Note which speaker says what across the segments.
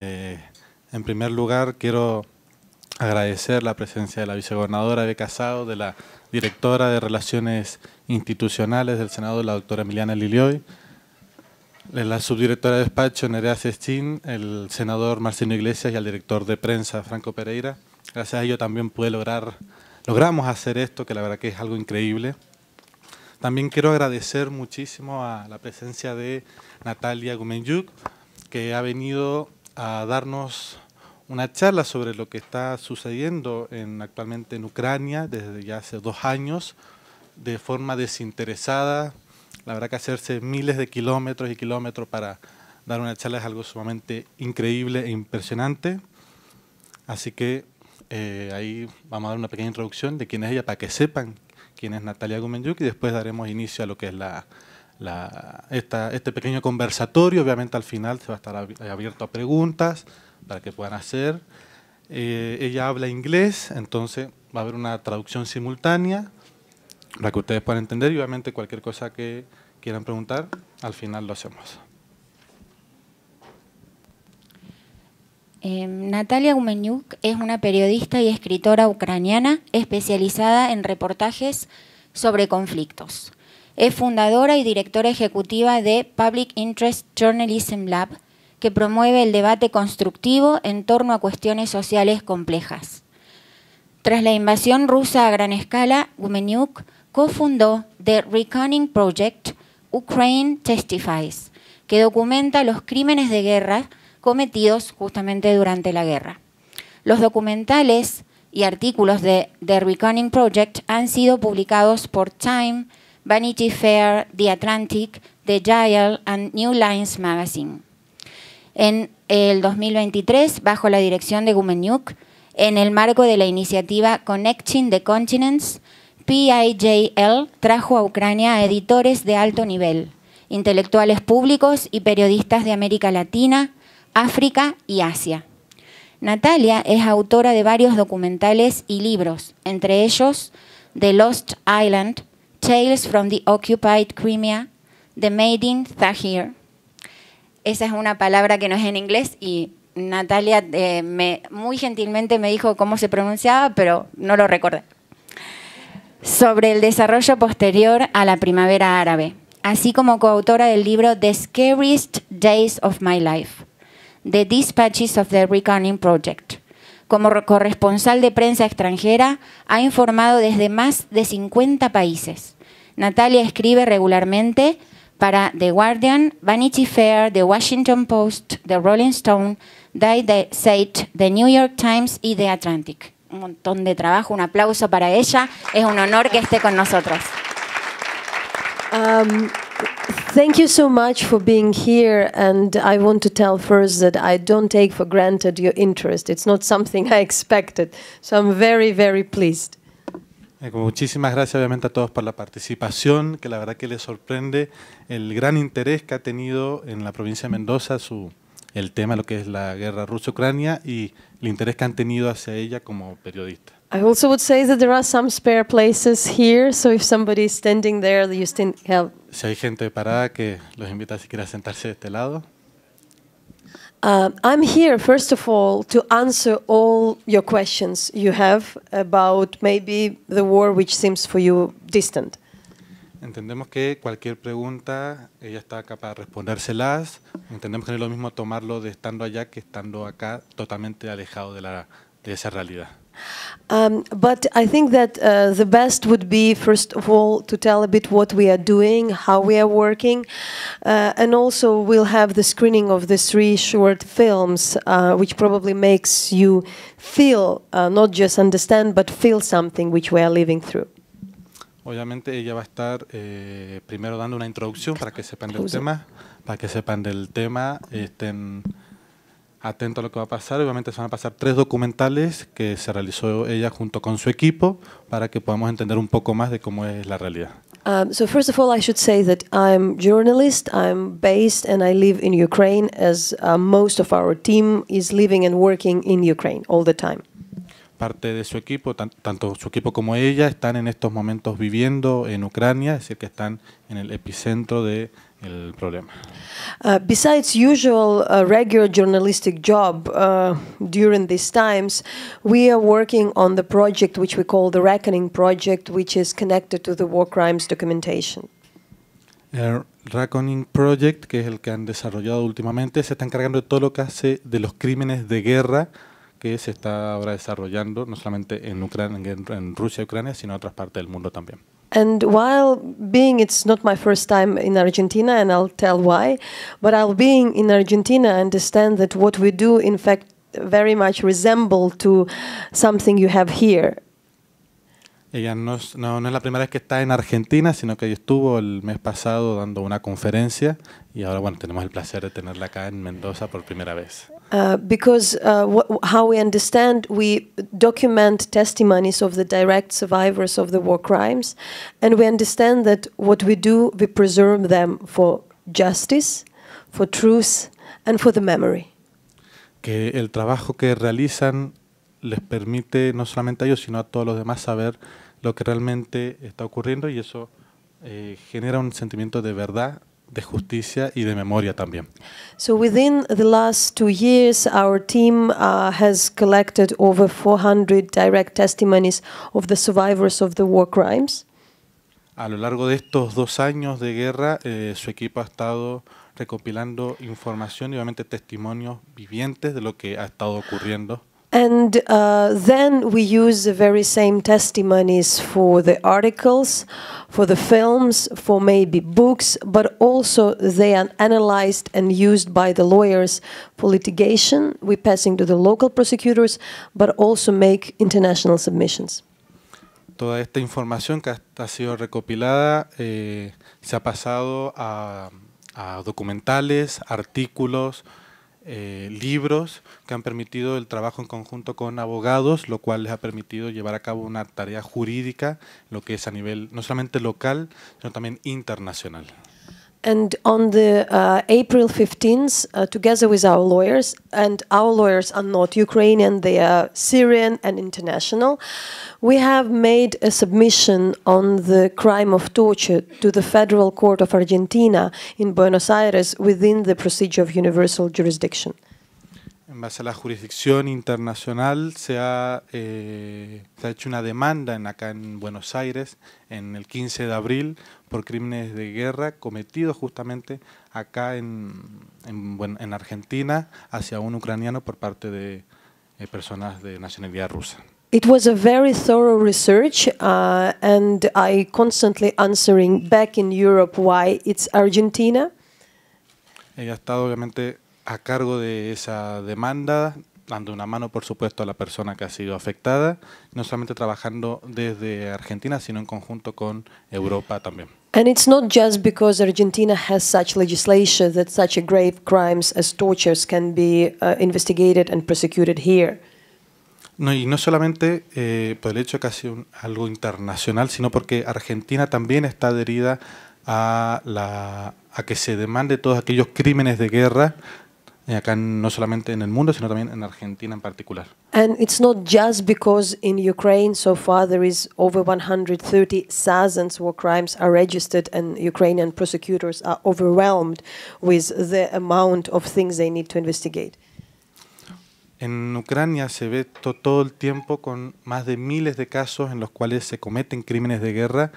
Speaker 1: En primer lugar, quiero agradecer la presencia de la vicegobernadora Eve Casado, de la directora de Relaciones Institucionales del Senado, la doctora Emiliana Lilioy, de la subdirectora de despacho Nerea Sestín, el senador Marcelo Iglesias y al director de prensa Franco Pereira. Gracias a ello también logramos hacer esto, que la verdad que es algo increíble. También quiero agradecer muchísimo a la presencia de Natalia Gumenyuk, que ha venido a darnos una charla sobre lo que está sucediendo actualmente en Ucrania desde ya hace 2 años, de forma desinteresada. La verdad que hacerse miles de kilómetros y kilómetros para dar una charla es algo sumamente increíble e impresionante. Así que ahí vamos a dar una pequeña introducción de quién es ella para que sepan quién es Natalia Gumenyuk y después daremos inicio a lo que es este pequeño conversatorio. Obviamente al final se va a estar abierto a preguntas para que puedan hacer. Ella habla inglés, entonces va a haber una traducción simultánea para que ustedes puedan entender y obviamente cualquier cosa que quieran preguntar, al final lo hacemos.
Speaker 2: Natalia Gumenyuk es una periodista y escritora ucraniana especializada en reportajes sobre conflictos. Es fundadora y directora ejecutiva de Public Interest Journalism Lab, que promueve el debate constructivo en torno a cuestiones sociales complejas. Tras la invasión rusa a gran escala, Gumenyuk cofundó The Reckoning Project Ukraine Testifies, que documenta los crímenes de guerra cometidos justamente durante la guerra. Los documentales y artículos de The Reckoning Project han sido publicados por Time, Vanity Fair, The Atlantic, The Dial and New Lines Magazine. En el 2023, bajo la dirección de Gumenyuk, en el marco de la iniciativa Connecting the Continents, PIJL trajo a Ucrania a editores de alto nivel, intelectuales públicos y periodistas de América Latina, África y Asia. Natalia es autora de varios documentales y libros, entre ellos The Lost Island, Tales from the Occupied Crimea, The Made in Tahrir. Esa es una palabra que no es en inglés y Natalia muy gentilmente me dijo cómo se pronunciaba, pero no lo recordé. Sobre el desarrollo posterior a la primavera árabe, así como coautora del libro The Scariest Days of My Life, The Dispatches of the Reckoning Project. Como corresponsal de prensa extranjera, ha informado desde más de 50 países. Natalia escribe regularmente para The Guardian, Vanity Fair, The Washington Post, The Rolling Stone, Die Zeit, The New York Times y The Atlantic. Un montón de trabajo, un aplauso para ella. Es un honor que esté con nosotros.
Speaker 3: Thank you so much for being here, and I want to tell first that I don't take for granted your interest. It's not something I expected, so I'm very, very pleased.
Speaker 1: Muchísimas gracias obviamente a todos por la participación, que la verdad que les sorprende el gran interés que ha tenido en la provincia de Mendoza el tema, lo que es la guerra Rusia-Ucrania y el interés que han tenido hacia ella como periodista.
Speaker 3: I also would say that there are some spare places here, so if somebody is standing there, you still have...
Speaker 1: Si hay gente parada, que los invita a si quieren sentarse de este lado.
Speaker 3: I'm here, first of all, to answer all your questions you have about maybe the war which seems for you distant.
Speaker 1: Entendemos que cualquier pregunta, ella está acá para respondérselas. Entendemos que no es lo mismo tomarlo de estando allá que estando acá totalmente alejado de esa realidad.
Speaker 3: But I think that the best would be, first of all, to tell a bit what we are doing, how we are working, and also we'll have the screening of the 3 short films, which probably makes you feel, not just understand, but feel something which we are living through.
Speaker 1: Obviamente ella va a estar primero dando una introducción para que sepan del tema, estén atentos a lo que va a pasar. Obviamente se van a pasar 3 documentales que se realizó ella junto con su equipo para que podamos entender un poco más de cómo es la realidad.
Speaker 3: So first of all, I should say that I'm a journalist, I'm based and I live in Ukraine, as most of our team is living and working in Ukraine all the time.
Speaker 1: Parte de su equipo, tanto su equipo como ella, están en estos momentos viviendo en Ucrania, es decir, que están en el epicentro de el problema.
Speaker 3: Besides usual regular journalistic job during these times, we are working on the project which we call the Reckoning Project, which is connected to the war crimes documentation.
Speaker 1: El Reckoning Project, que es el que han desarrollado últimamente, se está encargando de todo lo que hace de los crímenes de guerra que se está ahora desarrollando, no solamente en Ucrania, en Rusia y Ucrania, sino en otras partes del mundo también.
Speaker 3: And while being, it's not my first time in Argentina, and I'll tell why, but I'll being in Argentina, I understand that what we do, in fact, very much resemble to something you have here.
Speaker 1: Ella no es la primera vez que está en Argentina, sino que ella estuvo el mes pasado dando una conferencia y ahora bueno tenemos el placer de tenerla acá en Mendoza por primera vez.
Speaker 3: Because how we understand, we document testimonies of the direct survivors of the war crimes, and we understand that what we do, we preserve them for justice, for truth, and for the memory.
Speaker 1: Que el trabajo que realizan les permite no solamente a ellos, sino a todos los demás saber lo que realmente está ocurriendo y eso genera un sentimiento de verdad, de justicia y de memoria también.
Speaker 3: So within the last 2 years, our team has collected over 400 direct testimonies of the survivors of the war crimes.
Speaker 1: A lo largo de estos 2 años de guerra, su equipo ha estado recopilando información y obviamente testimonios vivientes de lo que ha estado ocurriendo.
Speaker 3: And then we use the very same testimonies for the articles, for the films, for maybe books, but also they are analyzed and used by the lawyers for litigation. We're passing to the local prosecutors, but also make international submissions.
Speaker 1: Toda esta información que ha sido recopilada se ha pasado a documentales, artículos, libros que han permitido el trabajo en conjunto con abogados, lo cual les ha permitido llevar a cabo una tarea jurídica, lo que es a nivel no solamente local, sino también internacional.
Speaker 3: And on the April 15th, together with our lawyers, and our lawyers are not Ukrainian, they are Syrian and international, we have made a submission on the crime of torture to the Federal Court of Argentina in Buenos Aires within the procedure of universal jurisdiction.
Speaker 1: En base a la jurisdicción internacional se ha hecho una demanda acá en Buenos Aires en el 15 de abril por crímenes de guerra cometidos justamente acá en Argentina hacia un ucraniano por parte de personas de nacionalidad rusa.
Speaker 3: It was a very thorough research, and I constantly answering back in Europe why it's Argentina.
Speaker 1: Ella ha estado obviamente a cargo de esa demanda, dando una mano, por supuesto, a la persona que ha sido afectada, no solamente trabajando desde Argentina, sino en conjunto con Europa también.
Speaker 3: And it's not just because Argentina has such legislation that such a grave crimes as tortures can be investigated and prosecuted here.
Speaker 1: No, y no solamente por el hecho de que ha sido algo internacional, sino porque Argentina también está adherida a que se demande todos aquellos crímenes de guerra, acá no solamente en el mundo, sino también en Argentina en particular.
Speaker 3: And it's not just because in Ukraine so far there is over 130,000 war crimes are registered and Ukrainian prosecutors are overwhelmed with the amount of things they need to investigate.
Speaker 1: En Ucrania se ve todo el tiempo con más de miles de casos en los cuales se cometen crímenes de guerra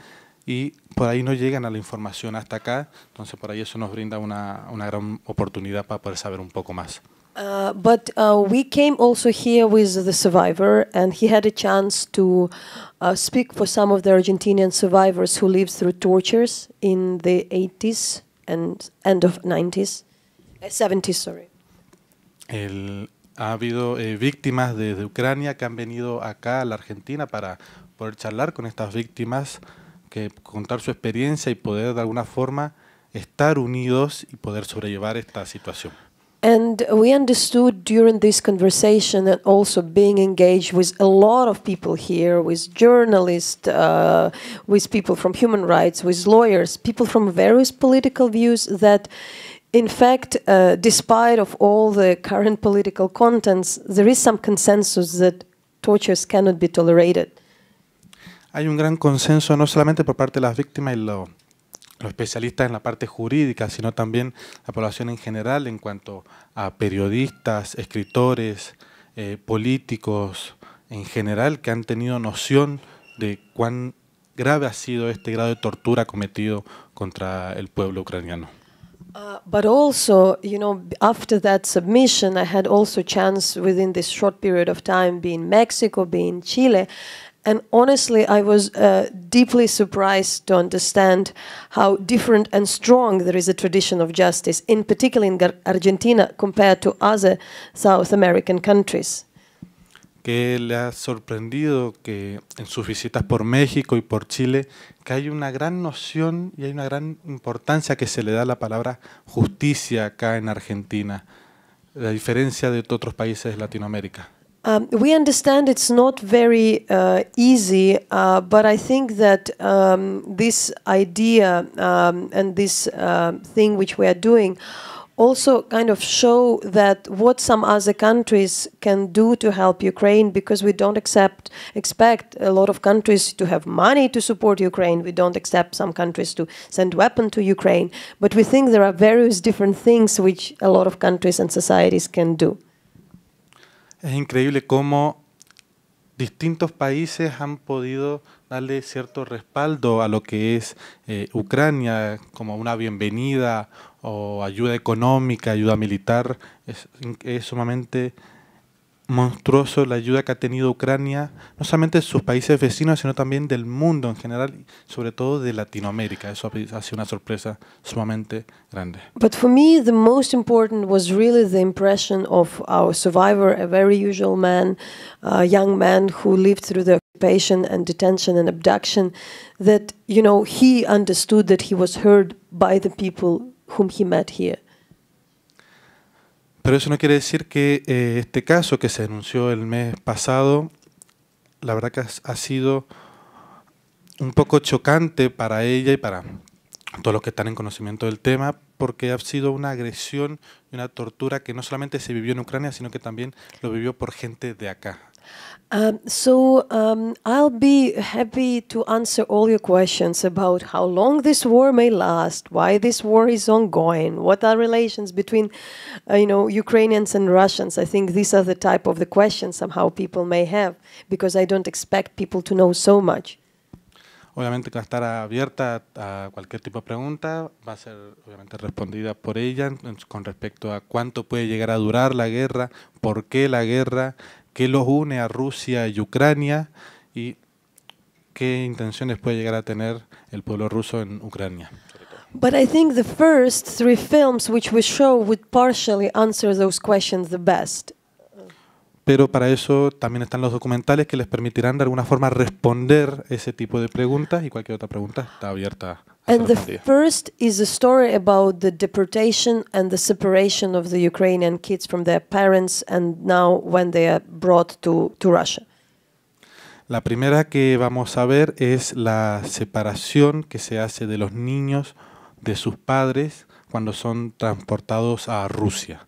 Speaker 1: y por ahí no llegan a la información hasta acá, entonces por ahí eso nos brinda una gran oportunidad para poder saber un poco más.
Speaker 3: But we came also here with the survivor, and he had a chance to speak for some of the Argentinian survivors who lived through tortures in the 80s and end of 90s, 70s, sorry.
Speaker 1: Ha habido víctimas de Ucrania que han venido acá a la Argentina para poder charlar con estas víctimas, que contar su experiencia y poder de alguna forma estar unidos y poder sobrellevar esta situación.
Speaker 3: And we understood during this conversation and also being engaged with a lot of people here, with journalists, with people from human rights, with lawyers, people from various political views, that in fact, despite of all the current political contents, there is some consensus that tortures cannot be tolerated.
Speaker 1: Hay un gran consenso no solamente por parte de las víctimas y los especialistas en la parte jurídica, sino también la población en general en cuanto a periodistas, escritores, políticos en general que han tenido noción de cuán grave ha sido este grado de tortura cometido contra el pueblo ucraniano.
Speaker 3: But also, you know, after that submission, I had also chance within this short period of time be in Mexico, be in Chile, and honestly, I was deeply surprised to understand how different and strong there is a tradition of justice, in particular in Argentina, compared to other South American countries.
Speaker 1: ¿Qué le ha sorprendido que en sus visitas por México y por Chile que hay una gran noción y hay una gran importancia que se le da a la palabra justicia acá en Argentina, a diferencia de otros países de Latinoamérica?
Speaker 3: We understand it's not very easy, but I think that this idea and this thing which we are doing also kind of show that what some other countries can do to help Ukraine, because we don't expect a lot of countries to have money to support Ukraine. We don't accept some countries to send weapons to Ukraine, but we think there are various different things which a lot of countries and societies can do.
Speaker 1: Es increíble cómo distintos países han podido darle cierto respaldo a lo que es Ucrania, como una bienvenida o ayuda económica, ayuda militar. Es sumamente monstruoso la ayuda que ha tenido Ucrania, no solamente de sus países vecinos, sino también del mundo en general, sobre todo de Latinoamérica. Eso ha sido una sorpresa sumamente grande.
Speaker 3: But for me, the most important was really the impression of our survivor, a very usual man, a young man who lived through the occupation and detention and abduction, that, you know, he understood that he was heard by the people whom he met here.
Speaker 1: Pero eso no quiere decir que este caso que se denunció el mes pasado, la verdad que ha sido un poco chocante para ella y para todos los que están en conocimiento del tema, porque ha sido una agresión y una tortura que no solamente se vivió en Ucrania, sino que también lo vivió por gente de acá.
Speaker 3: I'll be happy to answer all your questions about how long this war may last, why this war is ongoing, what are relations between, Ukrainians and Russians. I think these are the type of the questions somehow people may have, because I don't expect people to know so much.
Speaker 1: Obviamente que va a estar abierta a cualquier tipo de pregunta, va a ser obviamente respondida por ella con respecto a cuánto puede llegar a durar la guerra, por qué la guerra, qué los une a Rusia y Ucrania y qué intenciones puede llegar a tener el pueblo ruso en Ucrania.
Speaker 3: But I think the first 3 films which we show would partially answer those questions the best.
Speaker 1: Pero para eso también están los documentales que les permitirán de alguna forma responder ese tipo de preguntas y cualquier otra pregunta está abierta a ser
Speaker 3: And the
Speaker 1: respondida.
Speaker 3: first is a story about the deportation and the separation of the Ukrainian kids from their parents, and now when they are brought to Russia.
Speaker 1: La primera que vamos a ver es la separación que se hace de los niños de sus padres cuando son transportados a Rusia.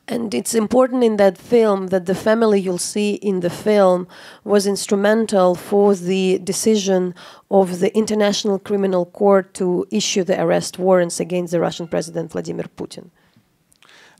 Speaker 3: And it's important in that film that the family you'll see in the film was instrumental for the decision of the International Criminal Court to issue the arrest warrants against the Russian President Vladimir Putin.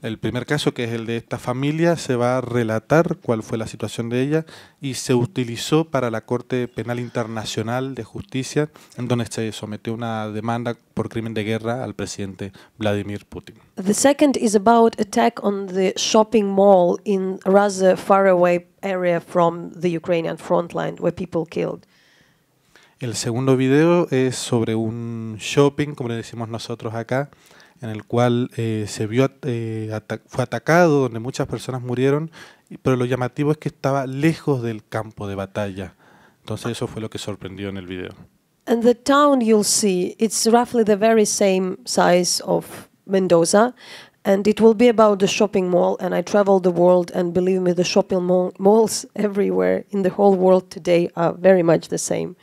Speaker 1: El primer caso, que es el de esta familia, se va a relatar cuál fue la situación de ella y se utilizó para la Corte Penal Internacional de Justicia, en donde se sometió una demanda por crimen de guerra al presidente Vladimir Putin.
Speaker 3: The second is about attack on the shopping mall in a rather far away area from the Ukrainian front line where people killed.
Speaker 1: El segundo video es sobre un shopping, como le decimos nosotros acá, en el cual fue atacado, donde muchas personas murieron, pero lo llamativo es que estaba lejos del campo de batalla. Entonces eso fue lo que sorprendió en el video.
Speaker 3: And the town you'll see, it's roughly the very same size of Mendoza, and it will be about the shopping mall, and I travel the world, and believe me, the shopping malls everywhere in the whole world today are very much the same.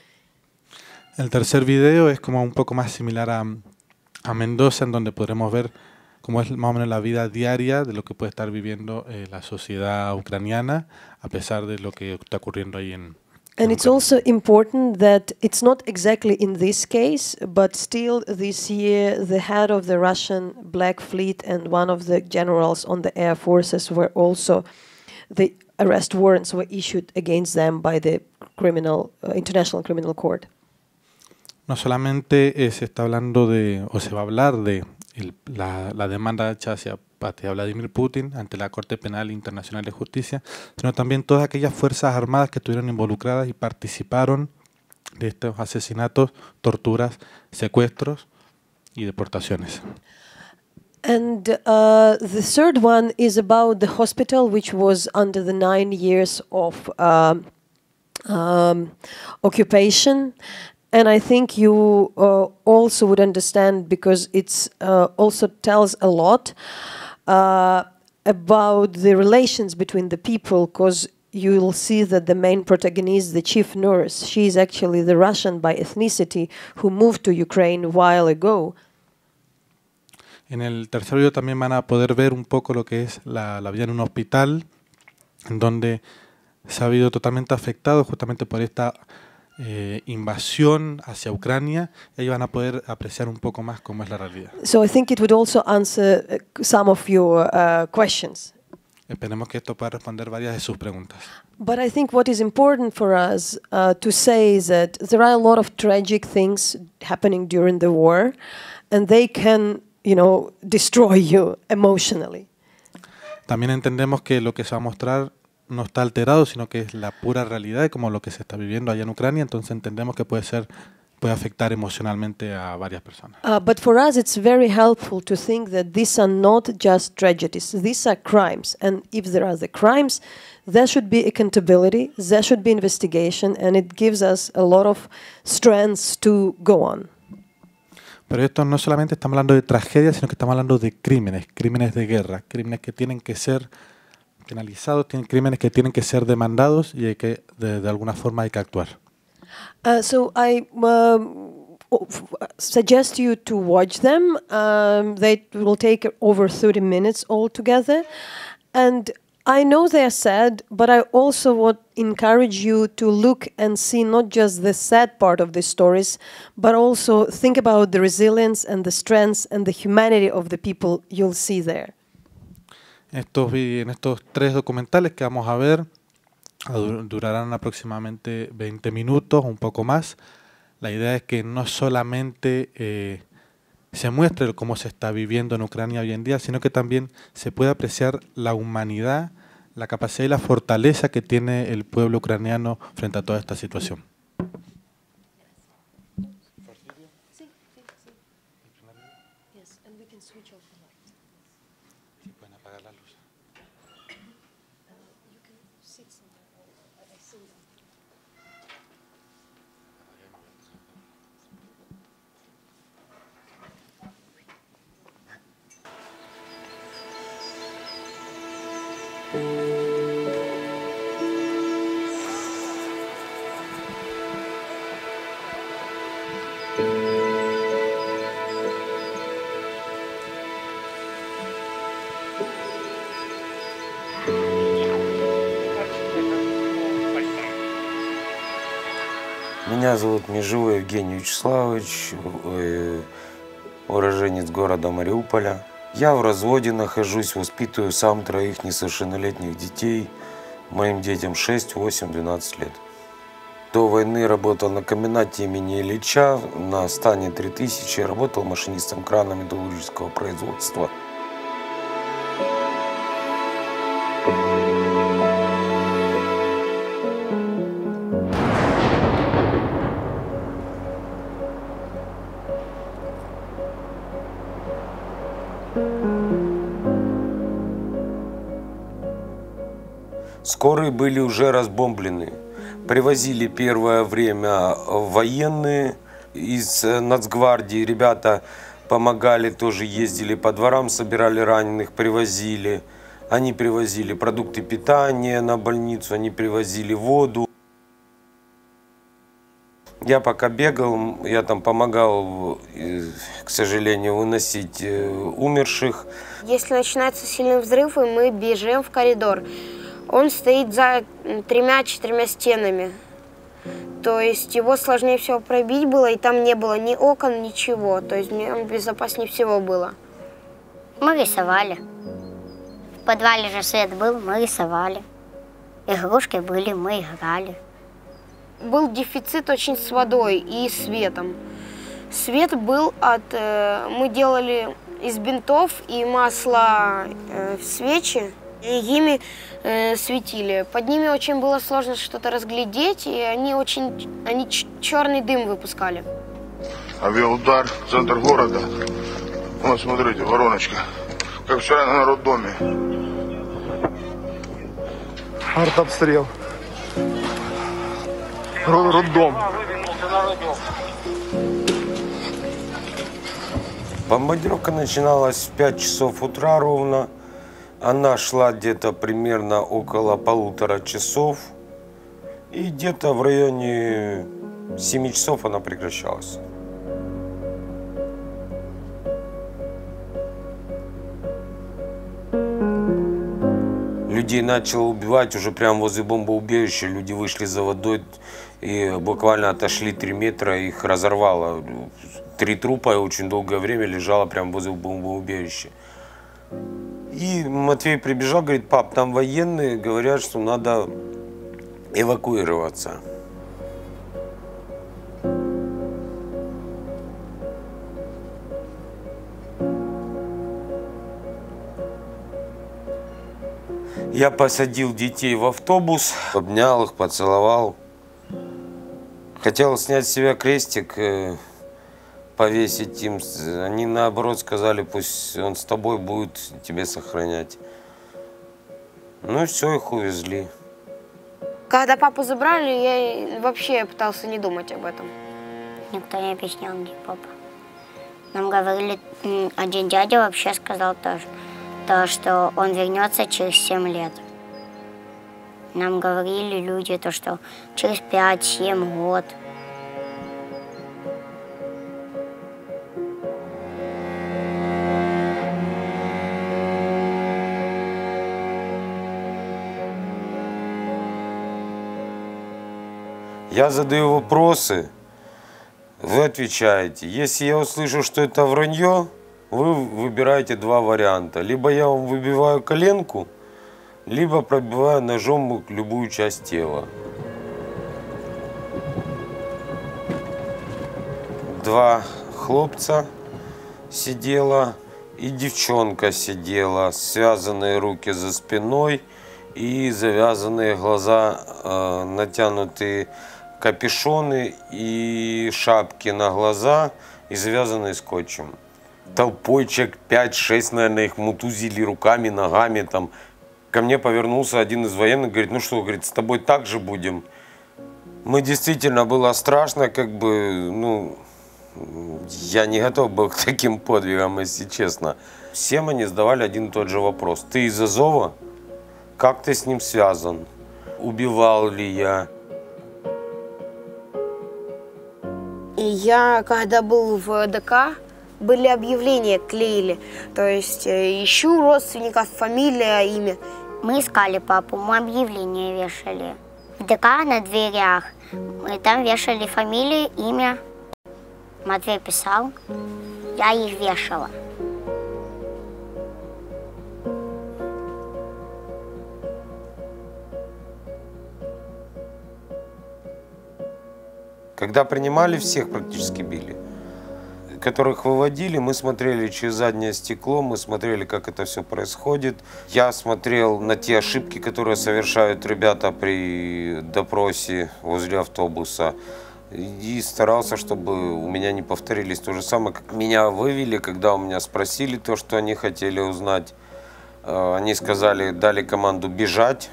Speaker 1: El tercer video es como un poco más similar a Mendoza, en donde podremos ver cómo es más o menos la vida diaria de lo que puede estar viviendo la sociedad ucraniana, a pesar de lo que está ocurriendo ahí en
Speaker 3: And it's also important that it's not exactly in this case, but still this year the head of the Russian Black Fleet and one of the generals on the air forces were also, the arrest warrants were issued against them by the International Criminal Court.
Speaker 1: No solamente se está hablando de, o se va a hablar de la demanda hecha hacia Vladimir Putin ante la Corte Penal Internacional de Justicia, sino también todas aquellas fuerzas armadas que estuvieron involucradas y participaron de estos asesinatos, torturas, secuestros y deportaciones.
Speaker 3: And the third one is about the hospital, which was under the 9 years of occupation. And I think you also would understand, because it's also tells a lot about the relations between the people, because you will see that the main protagonist, the chief nurse, she is actually the Russian by ethnicity who moved to Ukraine a while ago.
Speaker 1: En el tercer video también van a poder ver un poco lo que es la vida en un hospital, en donde se ha habido totalmente afectado justamente por esta invasión hacia Ucrania, y ahí van a poder apreciar un poco más cómo es la realidad.
Speaker 3: So I think it would also answer some of your questions.
Speaker 1: Esperemos que esto pueda responder varias de sus preguntas.
Speaker 3: But I think what is important for us to say is that there are a lot of tragic things happening during the war, and they can, destroy you emotionally.
Speaker 1: También entendemos que lo que se va a mostrar no está alterado, sino que es la pura realidad de como lo que se está viviendo allá en Ucrania, entonces entendemos que puede afectar emocionalmente a varias personas.
Speaker 3: But for us it's very helpful to think that these are not just tragedies, these are crimes, and if there are the crimes, there should be accountability, there should be investigation, and it gives us a lot of strength to go on.
Speaker 1: Pero esto no solamente estamos hablando de tragedias, sino que estamos hablando de crímenes de guerra, crímenes que tienen que ser penalizados, crímenes que tienen que ser demandados y que de alguna forma hay que actuar.
Speaker 3: So I suggest you to watch them. They will take over 30 minutes altogether. And I know they are sad, but I also would encourage you to look and see not just the sad part of the stories, but also think about the resilience and the strength and the humanity of the people you'll see there.
Speaker 1: En estos 3 documentales que vamos a ver, durarán aproximadamente 20 minutos, un poco más. La idea es que no solamente se muestre cómo se está viviendo en Ucrania hoy en día, sino que también se puede apreciar la humanidad, la capacidad y la fortaleza que tiene el pueblo ucraniano frente a toda esta situación.
Speaker 4: Меня зовут Межевой Евгений Вячеславович, уроженец города Мариуполя. Я в разводе нахожусь, воспитываю сам 3 несовершеннолетних детей. Моим детям 6, 8, 12 лет. До войны работал на комбинате имени Ильича на стане 3000, работал машинистом крана металлургического производства. Скорые были уже разбомблены. Привозили первое время военные из Нацгвардии. Ребята помогали, тоже ездили по дворам, собирали раненых, привозили. Они привозили продукты питания на больницу, они привозили воду. Я пока бегал, я там помогал, к сожалению, выносить умерших.
Speaker 5: Если начинается сильный взрыв, и мы бежим в коридор. Он стоит за 3-4 стенами. То есть его сложнее всего пробить было, и там не было ни окон, ничего. То есть мне безопаснее всего было.
Speaker 6: Мы рисовали. В подвале же свет был, мы рисовали. Игрушки были, мы играли.
Speaker 5: Был дефицит очень с водой и светом. Свет был мы делали из бинтов и масла свечи, и ими светили. Под ними очень было сложно что-то разглядеть, и они черный дым выпускали.
Speaker 7: Авиаудар, центр города. Вот, смотрите, вороночка. Как вчера на роддоме. Артобстрел. Роддом.
Speaker 4: Бомбардировка начиналась в 5 часов утра ровно. Она шла где-то примерно около 1,5 часов. И где-то в районе 7 часов она прекращалась. Людей начало убивать уже прямо возле бомбоубежища. Люди вышли за водой и буквально отошли 3 метра, их разорвало. 3 трупа и очень долгое время лежало прямо возле бомбоубежища. И Матвей прибежал, говорит: пап, там военные говорят, что надо эвакуироваться. Я посадил детей в автобус, обнял их, поцеловал. Хотел снять с себя крестик, повесить им. Они наоборот сказали: пусть он с тобой будет тебя сохранять. Ну и все, их увезли.
Speaker 5: Когда папу забрали, я вообще пытался не думать об этом.
Speaker 6: Никто не объяснял, где папа. Нам говорили, один дядя вообще сказал тоже, что он вернется через 7 лет. Нам говорили люди, что через 5-7 год.
Speaker 4: Я задаю вопросы, вы отвечаете. Если я услышу, что это вранье, вы выбираете 2 варианта. Либо я вам выбиваю коленку, либо пробиваю ножом любую часть тела. 2 хлопца сидела и девчонка сидела, связанные руки за спиной и завязанные глаза, натянутые капюшоны и шапки на глаза и завязанные скотчем. Толпой человек 5-6, наверное, их мутузили руками, ногами. Там. Ко мне повернулся один из военных, говорит: ну что, говорит, с тобой так же будем? Мы действительно, было страшно, я не готов был к таким подвигам, если честно. Всем они задавали один и тот же вопрос: ты из Азова? Как ты с ним связан? Убивал ли я?
Speaker 5: И я, когда был в ДК, были объявления, клеили. То есть ищу родственников, фамилия, имя.
Speaker 6: Мы искали папу, мы объявления вешали. В ДК на дверях. И там вешали фамилии, имя. Матвей писал, я их вешала.
Speaker 4: Когда принимали, всех практически били. Которых выводили, мы смотрели через заднее стекло, мы смотрели, как это все происходит. Я смотрел на те ошибки, которые совершают ребята при допросе возле автобуса. И старался, чтобы у меня не повторились то же самое, как меня вывели, когда у меня спросили то, что они хотели узнать. Они сказали, дали команду бежать.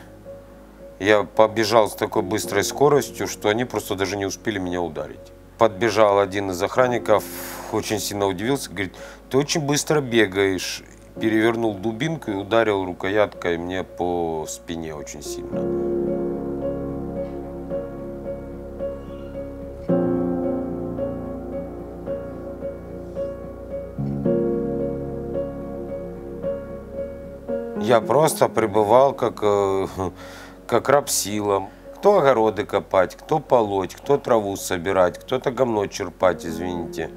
Speaker 4: Я побежал с такой быстрой скоростью, что они просто даже не успели меня ударить. Подбежал один из охранников, очень сильно удивился, говорит: ты очень быстро бегаешь. Перевернул дубинку и ударил рукояткой мне по спине очень сильно. Я просто пребывал как раб сила. Кто огороды копать, кто полоть, кто траву собирать, кто-то говно черпать, извините,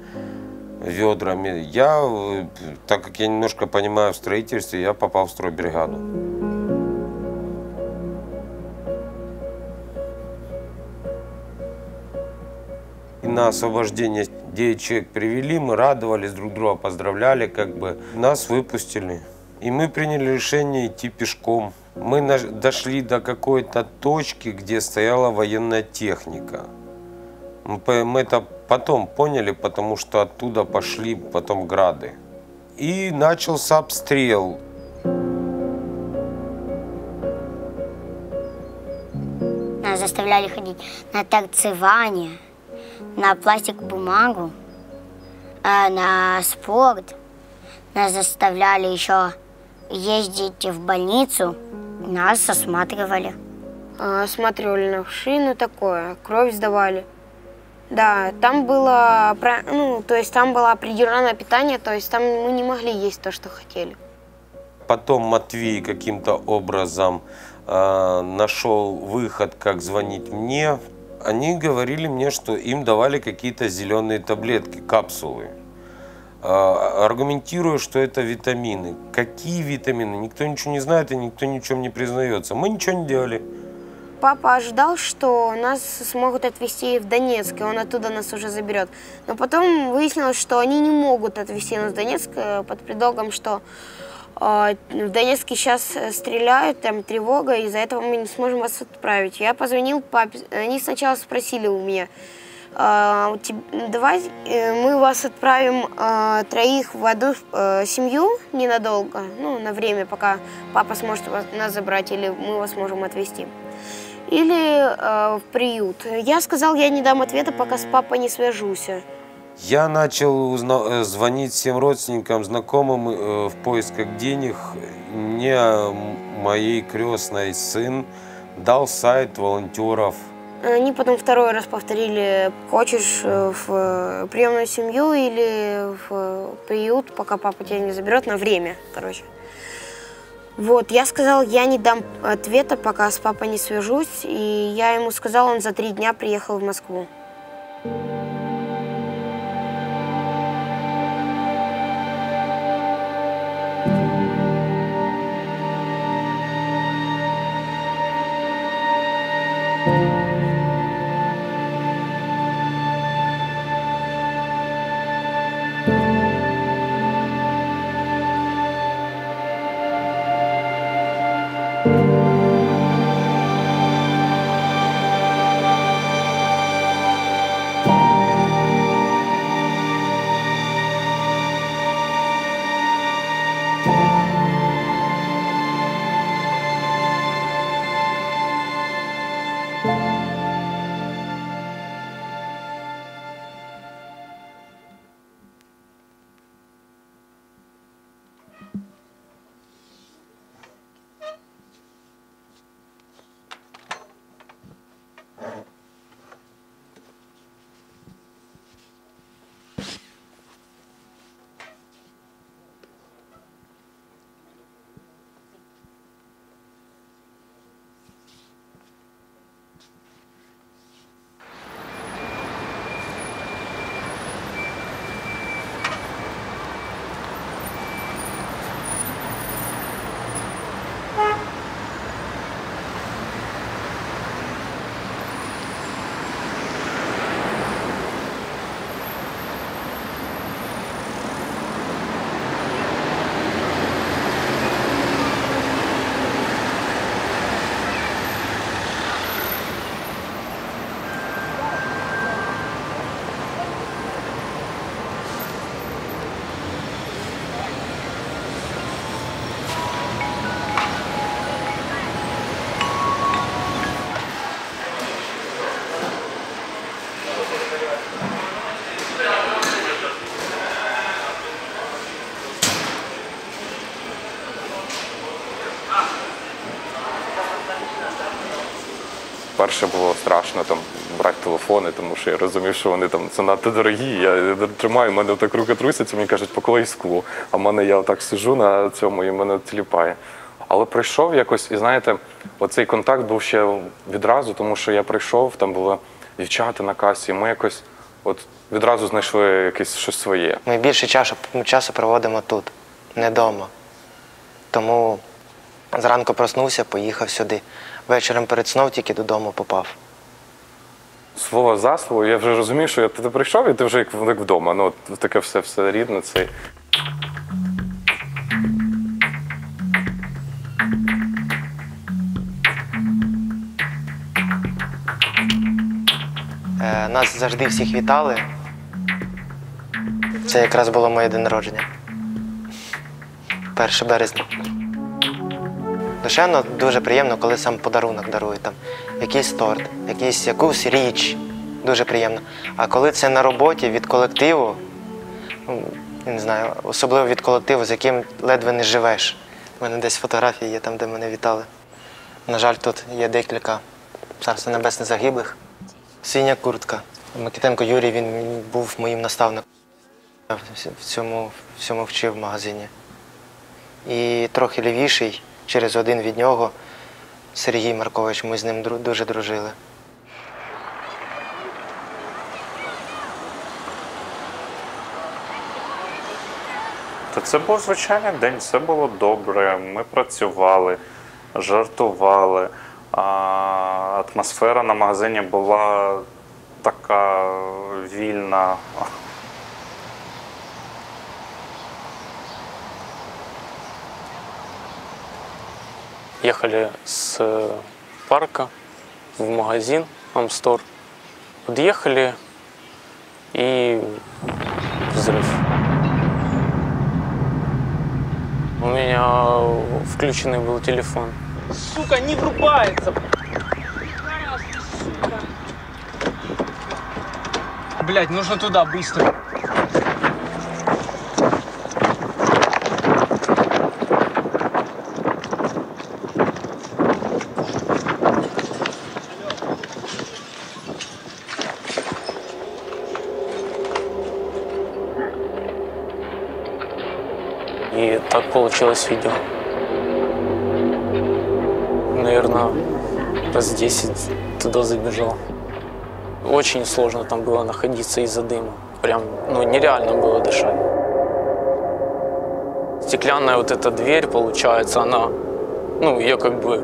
Speaker 4: ведрами. Я, так как я немножко понимаю в строительстве, я попал в стройбригаду. И на освобождение 9 человек привели, мы радовались, друг друга поздравляли, как бы. Нас выпустили. И мы приняли решение идти пешком. Мы дошли до какой-то точки, где стояла военная техника. Мы это потом поняли, потому что оттуда пошли потом грады. И начался обстрел.
Speaker 6: Нас заставляли ходить на торцевание, на пластиковую бумагу, на спорт. Нас заставляли еще ездить в больницу. Нас осматривали.
Speaker 5: Осматривали на шину такое, кровь сдавали. Да, там было, то есть там было определенное питание, то есть там мы не могли есть то, что хотели.
Speaker 4: Потом Матвей каким-то образом нашел выход, как звонить мне. Они говорили мне, что им давали какие-то зеленые таблетки, капсулы. Аргументируя, что это витамины. Какие витамины? Никто ничего не знает и никто ни в чем не признается. Мы ничего не делали.
Speaker 5: Папа ожидал, что нас смогут отвезти в Донецк, и он оттуда нас уже заберет. Но потом выяснилось, что они не могут отвезти нас в Донецк под предлогом, что в Донецке сейчас стреляют, там тревога, и из-за этого мы не сможем вас отправить. Я позвонил папе, они сначала спросили у меня: давай мы вас отправим троих в одну семью ненадолго, на время, пока папа сможет нас забрать, или мы вас можем отвезти, или в приют. Я сказал, я не дам ответа, пока с папой не свяжусь.
Speaker 4: Я начал звонить всем родственникам, знакомым в поисках денег. Мне моей крестной сын дал сайт волонтеров.
Speaker 5: Они потом второй раз повторили: хочешь в приемную семью или в приют, пока папа тебя не заберет, на время, короче. Вот, я сказал, я не дам ответа, пока с папой не свяжусь. И я ему сказал, он за 3 дня приехал в Москву.
Speaker 8: Перше було страшно там брати телефони, тому що я розумів, що вони там це надто дорогі. Я тримаю, в мене так руки трусяться, мені кажуть, поклей скло. А в мене я отак сиджу на цьому і мене тіліпає. Але прийшов якось, і знаєте, оцей контакт був ще відразу, тому що я прийшов, там були дівчата на касі, і ми якось відразу знайшли якесь щось своє.
Speaker 9: Ми більше часу проводимо тут, не вдома. Тому зранку проснувся, поїхав сюди. Вечором перед сном тільки додому попав.
Speaker 8: Слово за слово, я вже розумів, що ти прийшов і ти вже як вдома. Ну, таке все рідне. Це.
Speaker 9: Нас завжди всіх вітали. Це якраз було моє день народження. 1 березня. Душевно дуже приємно, коли сам подарунок дарує. Там, якийсь торт, якусь річ. Дуже приємно. А коли це на роботі від колективу, не знаю, особливо від колективу, з яким ледве не живеш. У мене десь фотографії є там, де мене вітали. На жаль, тут є декілька царство небесне загиблих. Синя куртка. Микитенко Юрій, він був моїм наставником. Я всьому вчив в магазині. І трохи лівіший, через один від нього, Сергій Маркович, ми з ним дуже дружили.
Speaker 10: Та це був звичайний день, все було добре, ми працювали, жартували. Атмосфера на магазині була така вільна.
Speaker 11: Ехали с парка в магазин Амстор. Подъехали и взрыв. У меня включенный был телефон.
Speaker 12: Сука, не врубается! Блять, нужно туда, быстро.
Speaker 11: И так получилось видео. Наверное, раз 10 туда забежал. Очень сложно там было находиться из-за дыма. Прям, нереально было дышать. Стеклянная вот эта дверь, получается, она, ее как бы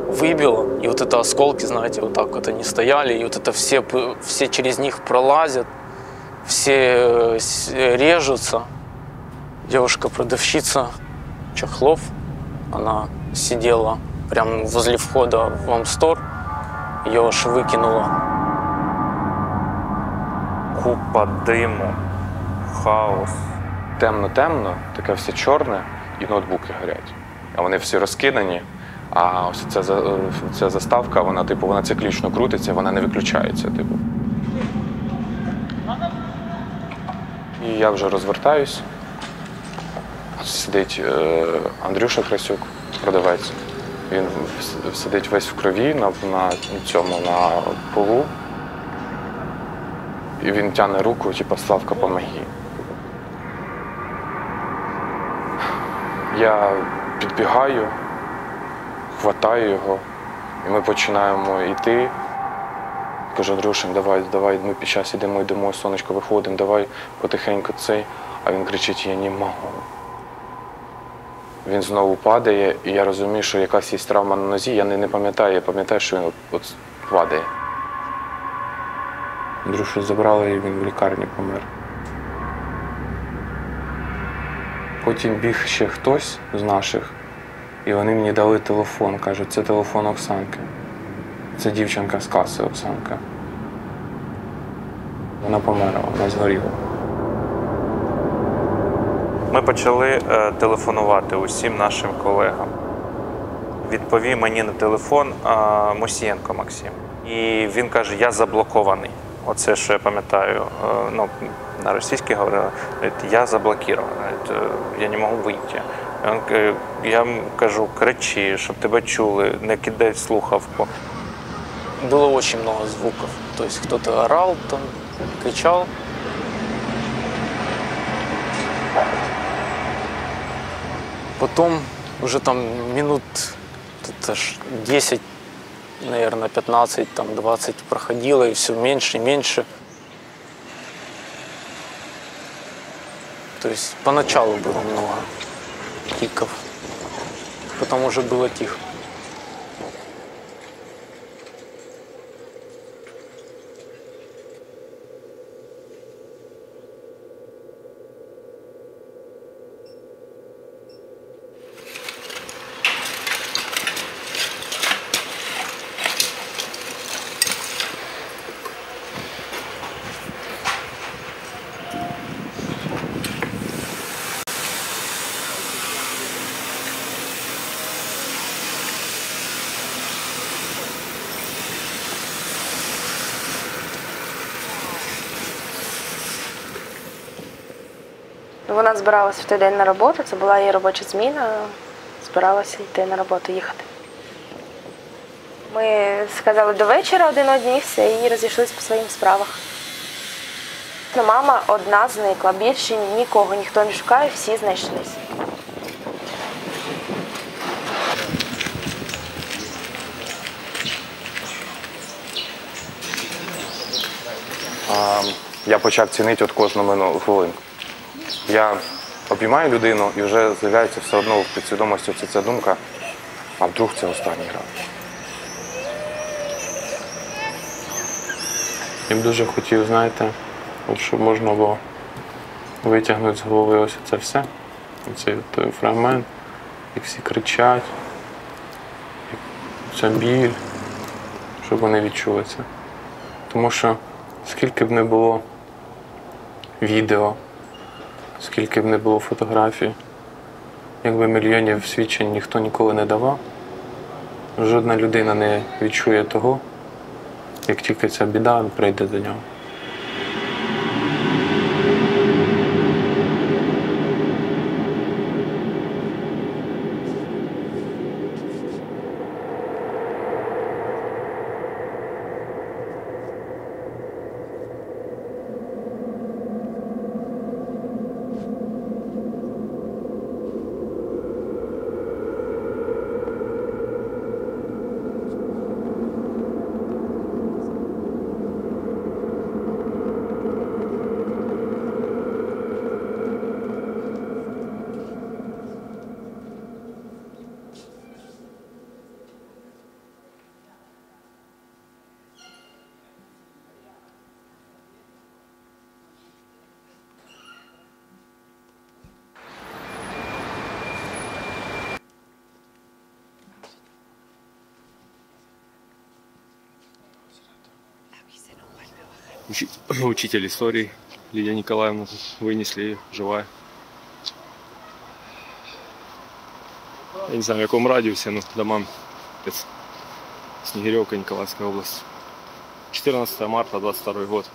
Speaker 11: выбила. И вот это осколки, знаете, вот так вот они стояли. И вот это все через них пролазят, все режутся. Девушка-продавщица Чахлов, она сидела прямо возле входа в Амстор, ее аж выкинуло.
Speaker 10: Купа диму, хаос.
Speaker 8: Темно-темно, таке все чорне, і ноутбуки горять. А вони всі розкидані, а ось ця заставка, вона циклічно крутиться, вона не виключається. І я вже розвертаюсь. Сидить Андрюша Красюк, продавець. Він сидить весь в крові на полу. І він тягне руку, типу, Славка, помоги. Я підбігаю, хватаю його, і ми починаємо йти. Кажу, Андрюша, давай, ми під час йдемо, сонечко, виходимо, давай потихеньку цей. А він кричить, я не можу. Він знову падає, і я розумію, що якась є травма на нозі, я не пам'ятаю, я пам'ятаю, що він от падає. Андрюшу забрали, і він в лікарні помер. Потім біг ще хтось з наших, і вони мені дали телефон, кажуть, це телефон Оксанки. Це дівчинка з каси Оксанка. Вона померла, вона згоріла.
Speaker 10: Ми почали телефонувати усім нашим колегам. Відповів мені на телефон Мусієнко Максим. І він каже, я заблокований. Оце, що я пам'ятаю, на російській говорили, я заблокований, я не можу вийти. Я йому кажу, кричи, щоб тебе чули, не кидай слухавку.
Speaker 11: Было очень много звуков. То есть кто-то орал, там, кричал. Потом Уже там минут это ж 10, наверное, 15, там 20 проходило, и все меньше и меньше. То есть поначалу было много криков, потом уже было тихо.
Speaker 13: Вона збиралася в той день на роботу, це була її робоча зміна, збиралася йти на роботу, їхати. Ми сказали до вечора один одній, все, і розійшлися по своїм справах. Мама одна зникла, більше нікого, ніхто не шукає, всі знайшлись.
Speaker 8: Я почав цінити от кожну минулу хвилинку. Я обіймаю людину і вже з'являється все одно в підсвідомості ця думка, а вдруг це останній раз.
Speaker 10: Я б дуже хотів, знаєте, от щоб можна було витягнути з голови ось це все, оцей той фрагмент, як всі кричать, як ця біль, щоб вони відчули це. Тому що скільки б не було відео, скільки б не було фотографій, якби мільйонів свідчень ніхто ніколи не давав, жодна людина не відчує того, як тільки ця біда прийде до нього.
Speaker 14: Учитель истории Лидия Николаевна, вынесли ее живая. Я не знаю, в каком радиусе, но домам Снегиревка, Николаевская область. 14 марта, 22 год.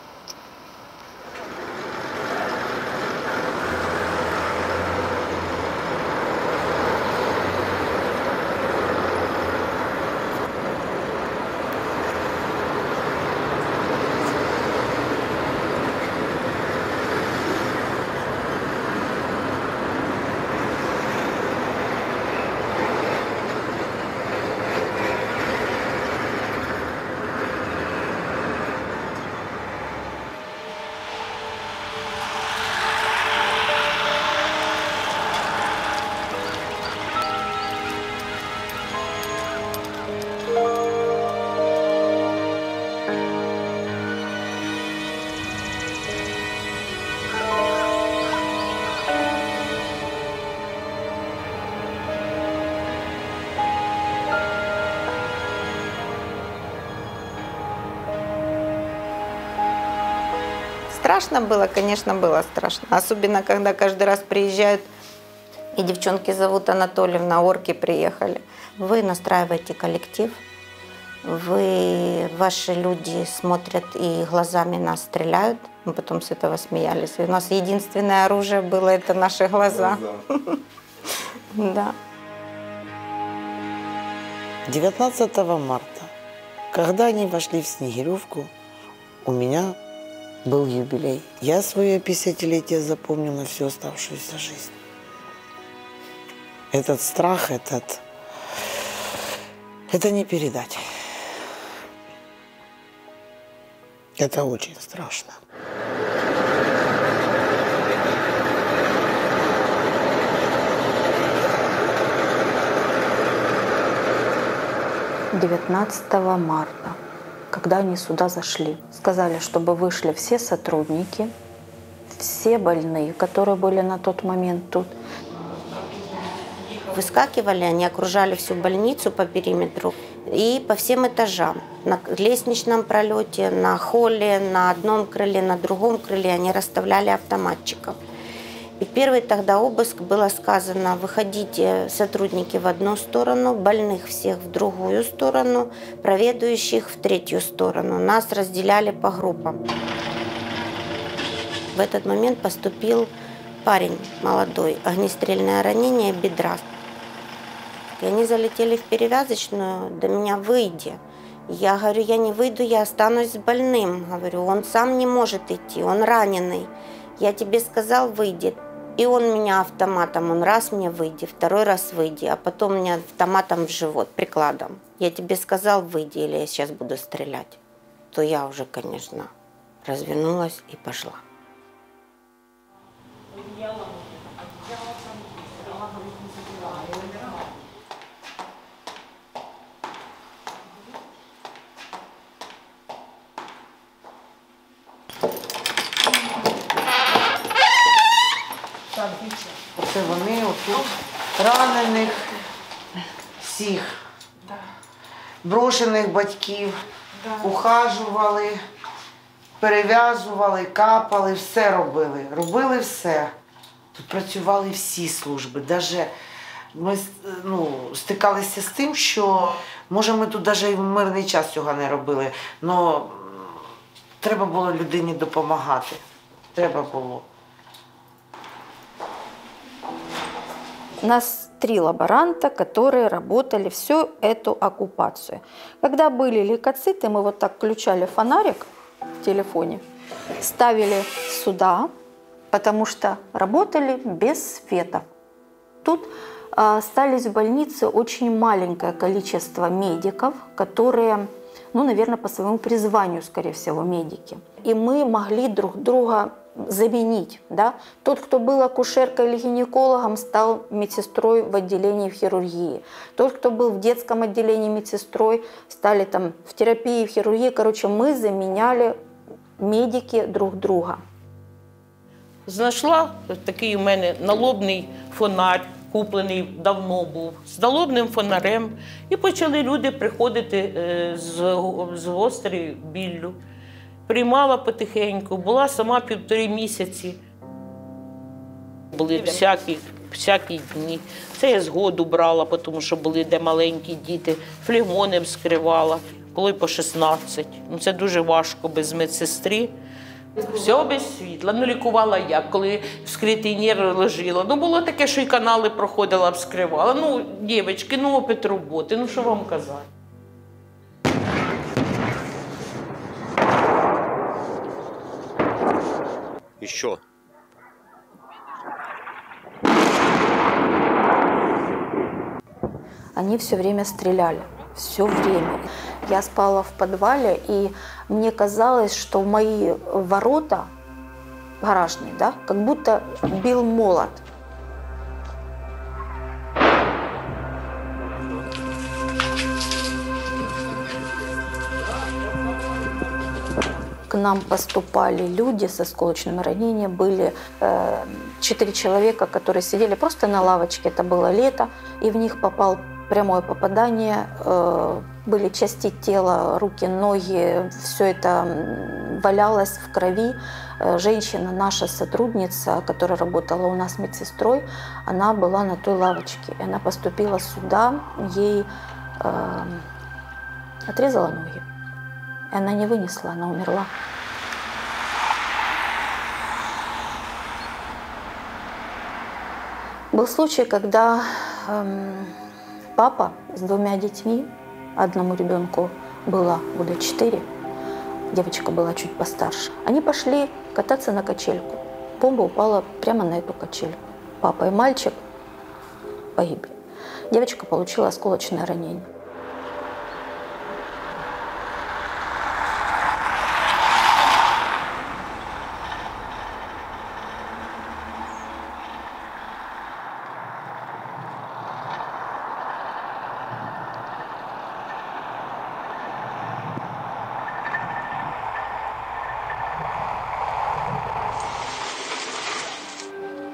Speaker 15: Страшно было, конечно, было страшно. Особенно, когда каждый раз приезжают, и девчонки зовут Анатольевна, орки приехали. Вы настраиваете коллектив, ваши люди смотрят и глазами нас стреляют. Мы потом с этого смеялись. И у нас единственное оружие было, это наши глаза. Да.
Speaker 16: 19 марта, когда они вошли в Снегиревку, у меня был юбилей. Я свое 50-летие запомню на всю оставшуюся жизнь. Этот страх, это не передать. Это очень страшно.
Speaker 17: «19 марта, когда они сюда зашли, сказали, чтобы вышли все сотрудники, все больные, которые были на тот момент тут.
Speaker 15: Выскакивали, они окружали всю больницу по периметру и по всем этажам. На лестничном пролете, на холле, на одном крыле, на другом крыле они расставляли автоматчиков. И первый тогда обыск, было сказано, выходите сотрудники в одну сторону, больных всех в другую сторону, проведующих в третью сторону. Нас разделяли по группам. В этот момент поступил парень молодой, огнестрельное ранение бедра. И они залетели в перевязочную, до меня выйди. Я говорю, я не выйду, я останусь с больным. Говорю, он сам не может идти, он раненый. Я тебе сказал, выйди. И он меня автоматом, он раз мне выйди, второй раз выйди, а потом меня автоматом в живот, прикладом. Я тебе сказал, выйди, или я сейчас буду стрелять. То я уже, конечно, развернулась и пошла.
Speaker 16: Оце вони отут ранених всіх, брошених батьків, ухажували, перев'язували, капали, все робили. Робили все. Тут працювали всі служби. Даже ми стикалися з тим, що, може, ми тут навіть і в мирний час цього не робили, але треба було людині допомагати. Треба було.
Speaker 17: У нас 3 лаборанта, которые работали всю эту оккупацию. Когда были лейкоциты, мы вот так включали фонарик в телефоне, ставили сюда, потому что работали без света. Тут остались в больнице очень маленькое количество медиков, которые, наверное, по своему призванию, скорее всего, медики. И мы могли друг друга заменить. Да? Тот, кто был акушеркой или гинекологом, стал медсестрой в отделении в хирургии. Тот, кто был в детском отделении медсестрой, стали там в терапии, в хирургии. Короче, мы заменяли медики друг друга.
Speaker 18: Знайшла такий у мене налобний фонарь, куплений давно був, з налобним фонарем. І почали люди приходити з гострою біллю. Приймала потихеньку, була сама 1,5 місяці. Були всякі дні. Це я згоду брала, тому що були де маленькі діти, флегони вскривала, коли по 16. Це дуже важко без медсестри. Все без світла. Лікувала як, коли вскритий нерв лежала. Було таке, що і канали проходила, вскривала. Дівчатки, опит роботи, що вам казати.
Speaker 19: Еще.
Speaker 17: Они все время стреляли, все время. Я спала в подвале, и мне казалось, что мои ворота гаражные, да, как будто бил молот. К нам поступали люди с осколочным ранением. Были 4 человека, которые сидели просто на лавочке. Это было лето, и в них попал прямое попадание. Были части тела, руки, ноги. Все это валялось в крови. Женщина, наша сотрудница, которая работала у нас медсестрой, она была на той лавочке. И она поступила сюда, ей отрезала ноги. И она не вынесла, она умерла. Был случай, когда папа с 2 детьми, одному ребенку было года 4, девочка была чуть постарше, они пошли кататься на качельку. Бомба упала прямо на эту качельку. Папа и мальчик погибли. Девочка получила осколочное ранение.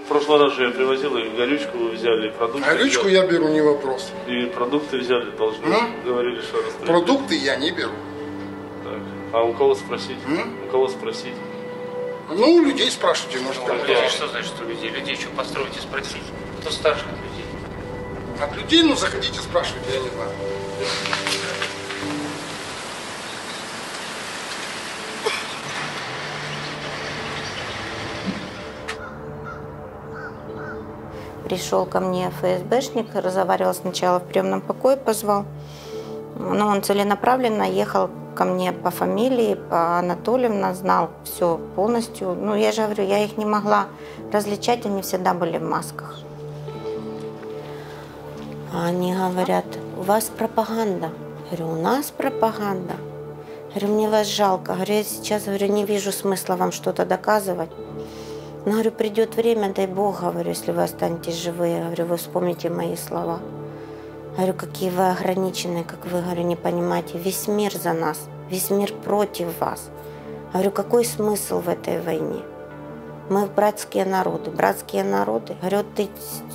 Speaker 19: В прошлый раз же я привозил, и горючку вы взяли, и продукты.
Speaker 20: Горючку я беру, не вопрос.
Speaker 19: И продукты взяли, должны. Говорили, что расстроили.
Speaker 20: Продукты я не беру.
Speaker 19: Так. А у кого спросить? У кого спросить?
Speaker 20: Ну, у людей спрашивайте, может, там.
Speaker 12: Что значит у людей? Людей что построить и спросить? Кто старше от людей?
Speaker 20: От людей, ну, заходите, спрашивайте, я не знаю.
Speaker 15: Пришел ко мне ФСБшник, разговаривал сначала в приемном покое, позвал. Но он целенаправленно ехал ко мне по фамилии, по Анатольевна, знал все полностью. Ну, я же говорю, я их не могла различать, они всегда были в масках. А они говорят, у вас пропаганда. Я говорю, у нас пропаганда. Я говорю, мне вас жалко. Говорю, я сейчас, говорю, не вижу смысла вам что-то доказывать. Но, говорю, придет время, дай Бог, говорю, если вы останетесь живые, говорю, вы вспомните мои слова. Говорю, какие вы ограниченные, как вы, говорю, не понимаете. Весь мир за нас, весь мир против вас. Говорю, какой смысл в этой войне? Мы братские народы, братские народы. Говорю, ты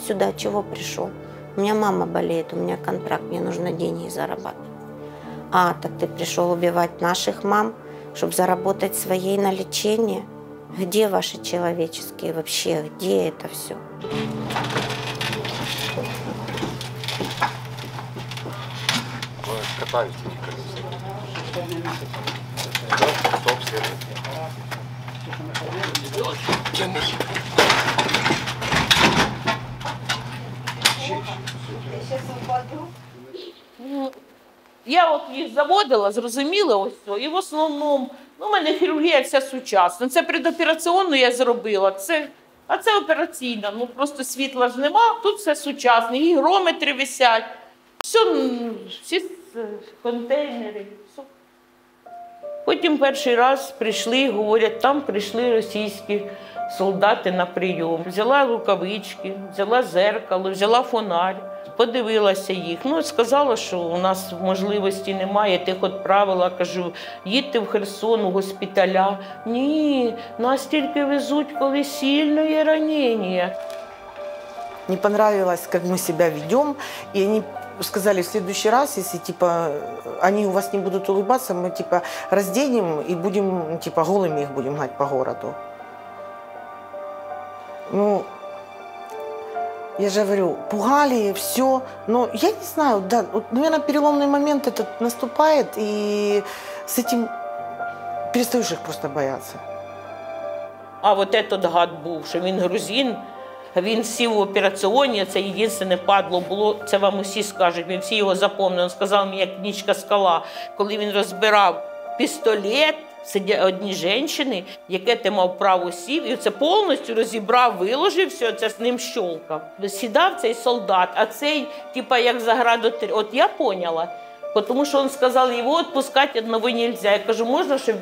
Speaker 15: сюда чего пришел? У меня мама болеет, у меня контракт, мне нужно деньги зарабатывать. А, так ты пришел убивать наших мам, чтобы заработать своей на лечение? Где ваши человеческие вообще? Где это все?
Speaker 18: Я от їх заводила, зрозуміла ось це. І в основному, у мене хірургія вся сучасна. Це предопераційну я зробила, а це операційна. Ну просто світла ж нема, тут все сучасне, гігрометри висять, всі контейнери. Все. Потім перший раз прийшли, говорять, там прийшли російські солдати на прийом. Взяла рукавички, взяла зеркало, взяла фонарь. Подивилася їх, сказала, що у нас можливості немає, тих відправила, кажу, їдьте в Херсон, у госпіталя. Ні, нас тільки везуть, коли сильне ранення.
Speaker 16: Не понравилось, как мы себя ведем, и они сказали, в следующий раз, если, они у вас не будут улыбаться, мы, разденем и будем, голыми их будем гнать по городу. Я же говорю, пугали, все. Но я не знаю, да, наверное, переломный момент этот наступает, и с этим перестаешь их просто бояться.
Speaker 18: А от этот гад був, що він грузин, він сів в операційній, це єдине падло було, це вам усі скажуть, він всі його запомнили. Він сказав мені, як нічка скала, коли він розбирав пістолет, сидять одні жінки, яке ти мав право сів, і це повністю розібрав, виложив все, це з ним щолкав. Сідав цей солдат, а цей, як заградотряд. От я поняла, тому що він сказав, його відпускати одного не можна. Я кажу, можна, щоб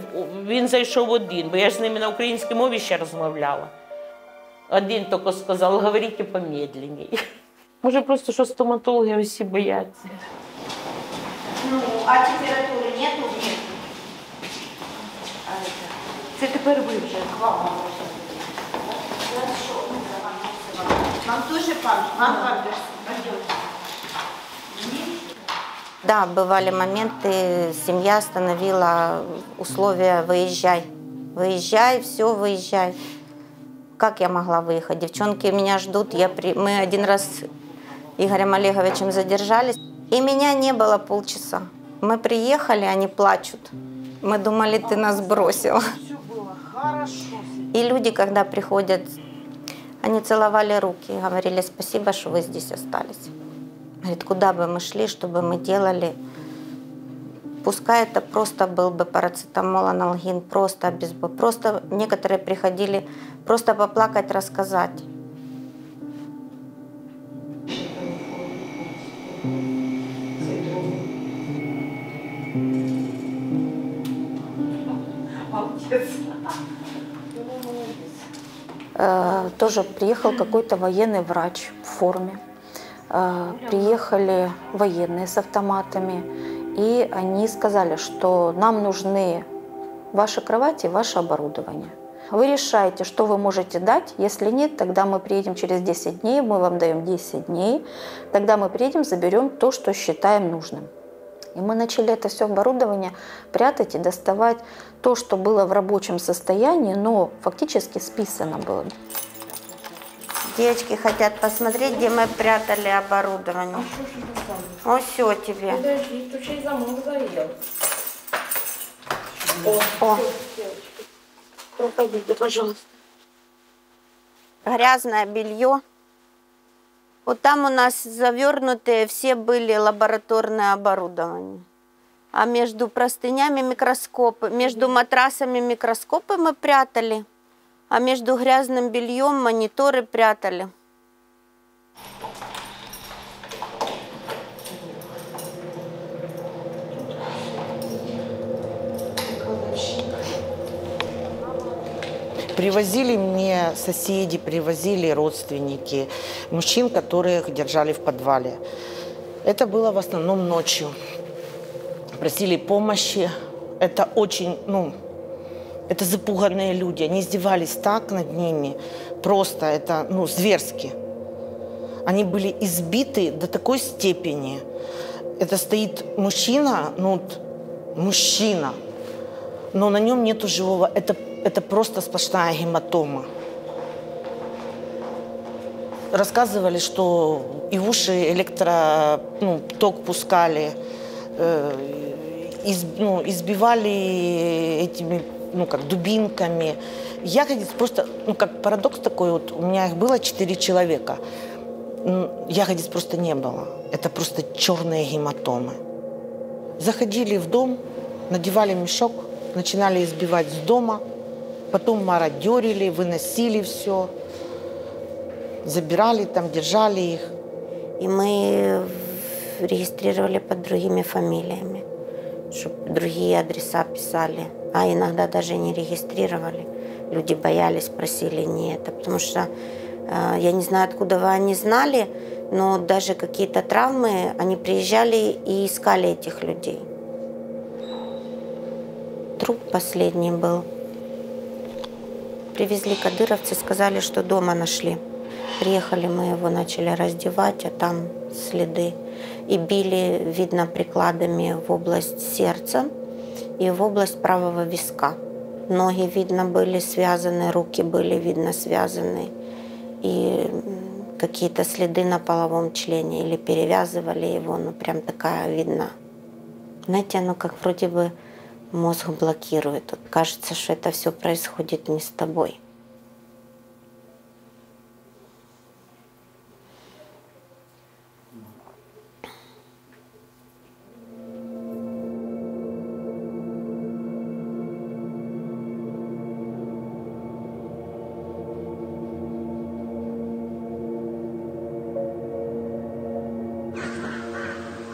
Speaker 18: він зайшов один, бо я ж з ними на українській мові ще розмовляла. Один тільки сказав, говоріть помедленнее. Може просто, що стоматологи всі бояться.
Speaker 15: А температури нету? Нет. Це тепер ви вже к вам. Вам тоже памперс? Да, бывали моменты, семья становила условия «выезжай». Выезжай, все, выезжай. Как я могла выехать? Девчонки меня ждут. Мы один раз с Игорем Олеговичем задержались, и меня не было полчаса. Мы приехали, они плачут. Мы думали, ты нас бросил. И люди, когда приходят, они целовали руки и говорили, спасибо, что вы здесь остались. Говорит, куда бы мы шли, что бы мы делали. Пускай это просто был бы парацетамол, аналгин, просто некоторые приходили просто поплакать, рассказать.
Speaker 17: Тоже приехал какой-то военный врач в форме. Приехали военные с автоматами, и они сказали, что нам нужны ваши кровати, ваше оборудование. Вы решаете, что вы можете дать. Если нет, тогда мы приедем через 10 дней, мы вам даем 10 дней. Тогда мы приедем, заберем то, что считаем нужным. И мы начали это все оборудование прятать и доставать то, что было в рабочем состоянии, но фактически списано было.
Speaker 15: Девочки хотят посмотреть, где мы прятали оборудование. О, все тебе.
Speaker 13: Подожди, тут еще и замок заел.
Speaker 15: О. Проходите, пожалуйста. Грязное белье. Вот там у нас завернутые все были лабораторные оборудования. А между простынями микроскопы, между матрасами микроскопы мы прятали, а между грязным бельем мониторы прятали.
Speaker 16: Привозили мне соседи, привозили родственники, мужчин, которых держали в подвале. Это было в основном ночью. Просили помощи. Это очень, это запуганные люди. Они издевались так над ними, просто это, зверски. Они были избиты до такой степени. Это стоит мужчина, мужчина, но на нем нету живого. Это просто сплошная гематома. Рассказывали, что и в уши ток пускали, избивали этими, дубинками. Ягодиц просто, как парадокс такой, вот у меня их было 4 человека. Ягодиц просто не было. Это просто черные гематомы. Заходили в дом, надевали мешок, начинали избивать с дома. Потом мародерили, выносили все, забирали там, держали их.
Speaker 15: И мы регистрировали под другими фамилиями, чтобы другие адреса писали. А иногда даже не регистрировали. Люди боялись, просили не это. Потому что я не знаю, откуда вы они знали, но даже какие-то травмы, они приезжали и искали этих людей. Труп последний был. Привезли кадыровцы, сказали, что дома нашли. Приехали, мы его начали раздевать, а там следы. И били, видно, прикладами в область сердца и в область правого виска. Ноги, видно, были связаны, руки были, видно, связаны. И какие-то следы на половом члене. Или перевязывали его, прям такая, видно. Знаете, как вроде бы мозг блокирует. Вот кажется, что это все происходит не с тобой.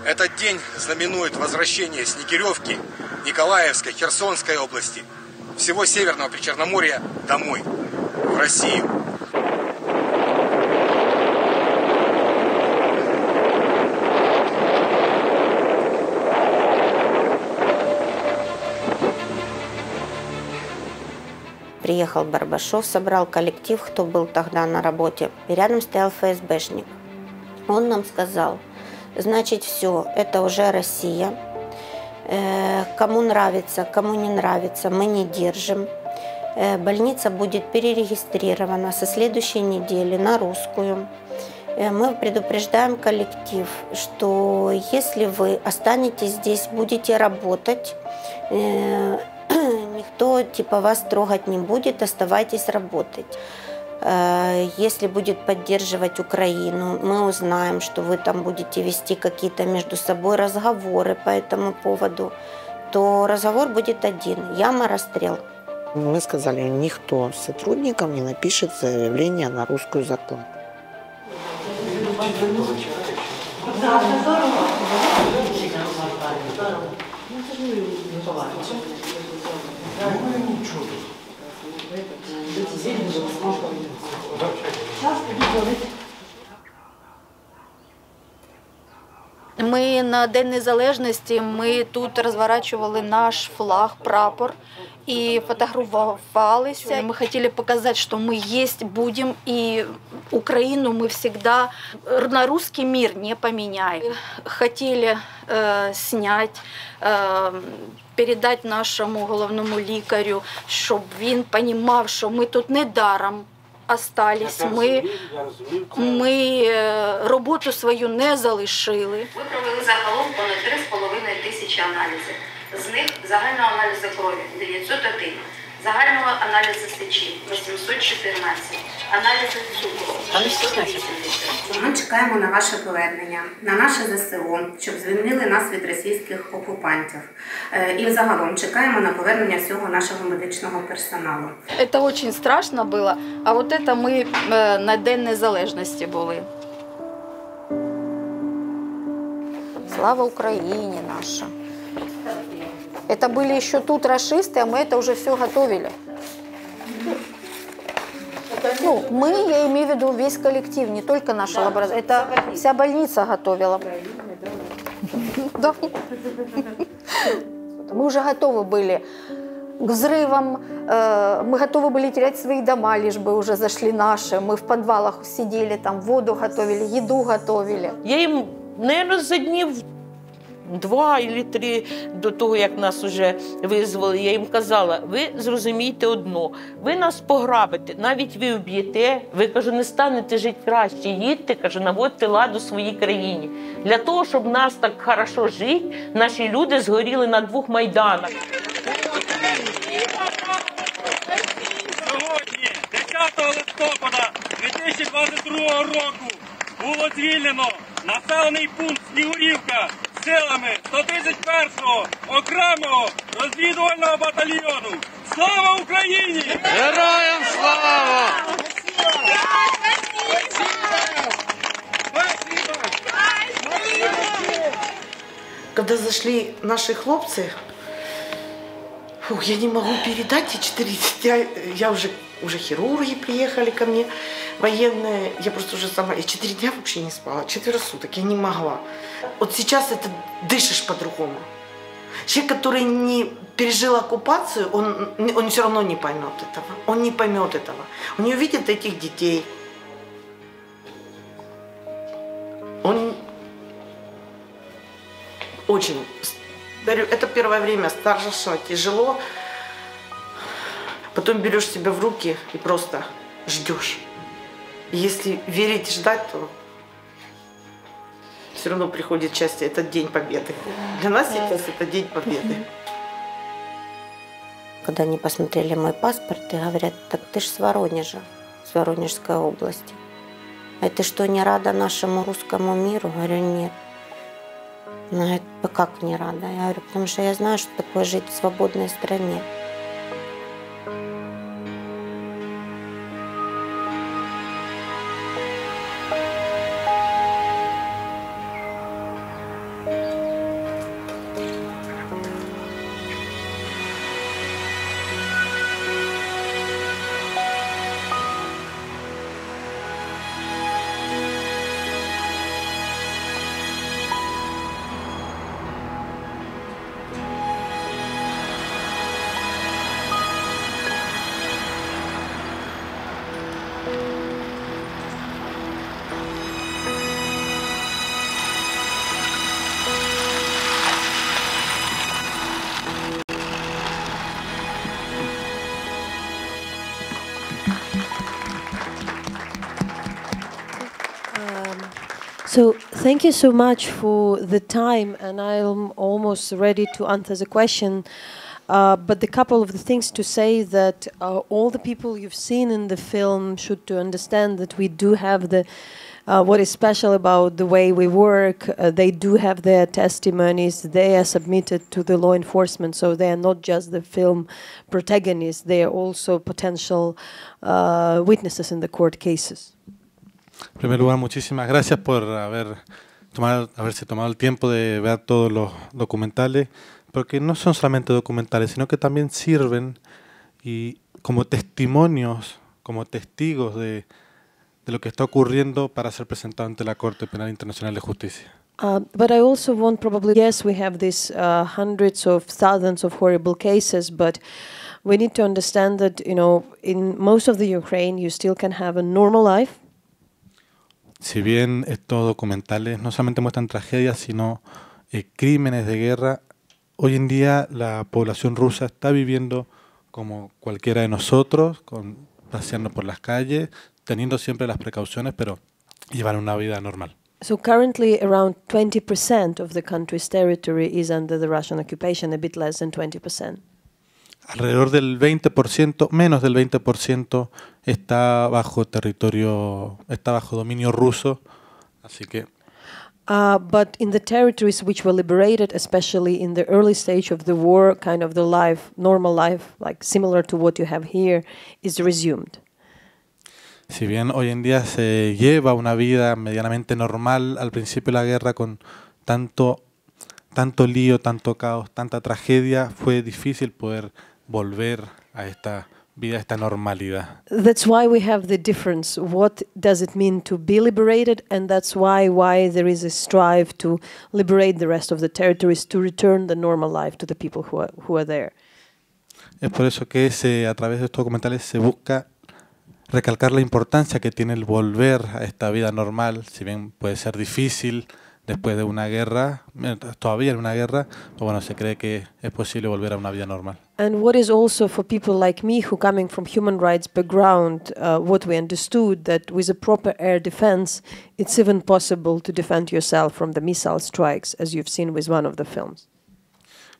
Speaker 21: Этот день знаменует возвращение Снегиревки, Николаевской, Херсонской области, всего Северного Причерноморья домой, в Россию.
Speaker 15: Приехал Барбашов, собрал коллектив, кто был тогда на работе, и рядом стоял ФСБшник. Он нам сказал: значит, все, это уже Россия. Кому нравится, кому не нравится, мы не держим. Больница будет перерегистрирована со следующей недели на русскую. Мы предупреждаем коллектив, что если вы останетесь здесь, будете работать, никто вас трогать не будет, оставайтесь работать. Если будет поддерживать Украину, мы узнаем, что вы там будете вести какие-то между собой разговоры по этому поводу, то разговор будет один: яма, расстрел.
Speaker 16: Мы сказали, никто из сотрудников не напишет заявление на русскую зарплату.
Speaker 17: Ми на День Незалежності, ми тут розворачували наш флаг, прапор і фотографувалися. Ми хотіли показати, що ми є, будемо, і Україну ми завжди на русский мир не поміняємо. Хотіли зняти, передати нашому головному лікарю, щоб він розумів, що ми тут не даром остались. Ми роботу свою не залишили.
Speaker 2: Ми провели загалом понад 3,5 тисячі аналізів. З них загального аналізу крові 901, загального аналізу сечі 814, аналізи цукру 680. Ми чекаємо на ваше повернення, на наше ЗСУ, щоб звільнили нас від російських окупантів. І загалом чекаємо на повернення всього нашого медичного персоналу.
Speaker 17: Це дуже страшно було, а от це ми на День Незалежності були. Слава Україні наша! Это были еще тут рашисты, а мы это уже все готовили. Ну, мы, я имею в виду весь коллектив, не только наша лаборатория. Это вся больница готовила. Мы уже готовы были к взрывам, мы готовы были терять свои дома, лишь бы уже зашли наши. Мы в подвалах сидели, там воду готовили, еду готовили.
Speaker 18: Я їм, наверное, за днів 2 або 3 до того, як нас вже визвали, я їм казала, ви зрозумійте одно, ви нас пограбите, навіть ви вб'єте, ви, кажу, не станете жити краще, їдьте, кажу, наводьте лад у своїй країні. Для того, щоб нас так хорошо жити, наші люди згоріли на 2 майданах.
Speaker 22: Сьогодні, 10 листопада 2022 року, було звільнено населений пункт Снігурівка силами 131-го окремого розвідувального батальйону. Слава Україні! Героям слава!
Speaker 16: Когда зашли наши хлопцы, я не могу передать, я уже хирурги приехали ко мне, военные, я просто уже сама, я 4 дня вообще не спала, 4 суток, я не могла. Вот сейчас это дышишь по-другому. Человек, который не пережил оккупацию, он все равно не поймет этого, он не поймет этого, он не увидит этих детей. Он очень, это первое время страшно, тяжело. Потом берешь себя в руки и просто ждешь. И если верить и ждать, то все равно приходит счастье. Это день победы. Для нас сейчас это день победы.
Speaker 15: Когда они посмотрели мой паспорт и говорят, так ты ж с Воронежа, с Воронежской области. А ты что, не рада нашему русскому миру? Говорю, нет. Она говорит, как не рада? Я говорю, потому что я знаю, что такое жить в свободной стране.
Speaker 3: So thank you so much for the time, and I'm almost ready to answer the question. But the couple of the things to say that all the people you've seen in the film should to understand that we do have the what is special about the way we work. They do have their testimonies. They are submitted to the law enforcement, so they are not just the film protagonists. They are also potential witnesses in the court cases.
Speaker 1: En primer lugar, muchísimas gracias por haber haberse tomado el tiempo de ver todos los documentales, porque no son solamente documentales, sino que también sirven y como testimonios, como testigos de lo que está ocurriendo para ser presentado ante la Corte Penal Internacional de Justicia.
Speaker 3: But I also want probably, yes, we have these hundreds of thousands of horrible cases, but we need to understand that, you know, in most of the Ukraine, you still can have a normal life.
Speaker 1: Si bien estos documentales no solamente muestran tragedias, sino crímenes de guerra, hoy en día la población rusa está viviendo como cualquiera de nosotros, paseando por las calles, teniendo siempre las precauciones, pero llevan una vida normal.
Speaker 3: So currently around 20% of the country's territory is under the Russian occupation, a bit less than 20%.
Speaker 1: Alrededor del 20%, menos del 20% está bajo dominio ruso, así que
Speaker 3: but in the territories which were liberated, especially in the early stage of the war, kind of the life, normal life, like similar to what you have here, is resumed.
Speaker 1: Si bien hoy en día se lleva una vida medianamente normal, al principio de la guerra con tanto lío, tanto caos, tanta tragedia, fue difícil poder volver a esta vida, a esta normalidad.
Speaker 3: That's why we have the difference. What does it mean to be liberated? And that's why there is a strive to liberate the rest of the territories, to return the normal life to the people who are there.
Speaker 1: Es por eso que a través de estos documentales se busca recalcar la importancia que tiene el volver a esta vida normal, si bien puede ser difícil después de una guerra, todavía en una guerra, pero bueno, se cree que es posible volver a una vida normal.
Speaker 3: And what is also for people like me who coming from human rights background, what we understood that with a proper air defense, it's even possible to defend yourself from the missile strikes, as you've seen with one of the films.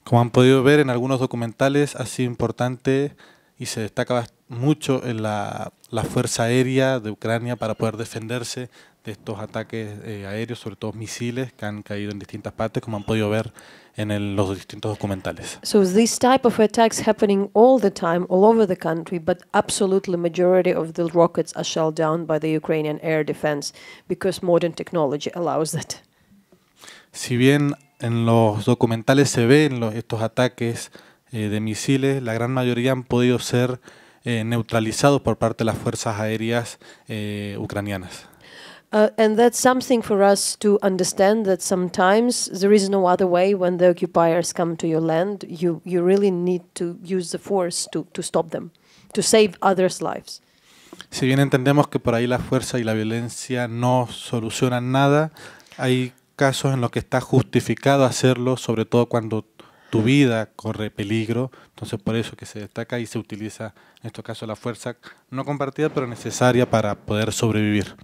Speaker 1: Como han podido ver en algunos documentales, ha sido importante y se destaca mucho en la Fuerza Aérea de Ucrania para poder defenderse de estos ataques aéreos, sobre todo misiles que han caído en distintas partes, como han podido ver en los distintos documentales.
Speaker 3: So this type of attacks happening all the time, all over the country, but absolutely majority of the rockets are shelled down by the Ukrainian air defense because modern technology allows that.
Speaker 1: Si bien en los documentales se ven estos ataques de misiles, la gran mayoría han podido ser neutralizados por parte de las fuerzas aéreas ucranianas.
Speaker 3: And that's something for us to understand, that sometimes there is no other way when the occupiers come to your land. You really need to use the force to stop them, to save others' lives.
Speaker 1: Si bien entendemos que por ahí la fuerza y la violencia no solucionan nada, hay casos en los que está justificado hacerlo, sobre todo cuando tu vida corre peligro, entonces por eso que se destaca y se utiliza en estos casos la fuerza no compartida pero necesaria para poder sobrevivir.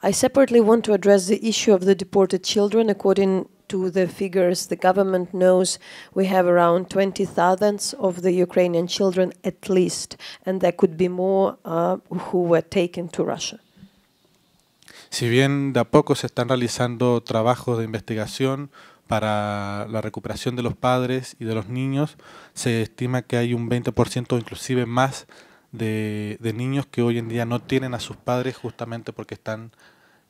Speaker 3: I separately want to address the issue of the deported children. According to the figures the government knows, we have around 20,000 of the Ukrainian children at least, and there could be more who were taken to Russia.
Speaker 1: Si bien de a poco se están realizando trabajos de investigación para la recuperación de los padres y de los niños, se estima que hay un 20% o inclusive más de niños que hoy en día no tienen a sus padres justamente porque están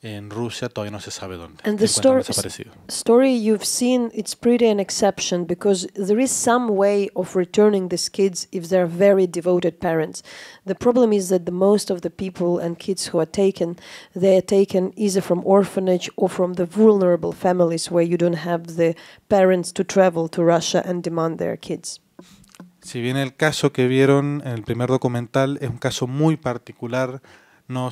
Speaker 1: en Rusia, todavía no se sabe dónde.
Speaker 3: And the story you've seen, it's pretty an exception because there is some way of returning these kids if they're very devoted parents. The problem is that the most of the people and kids who are taken, they are taken either from orphanage or from the vulnerable families where you don't have the parents to travel to Russia and demand their kids.
Speaker 1: Si bien el caso que vieron en el primer documental es un caso muy particular, no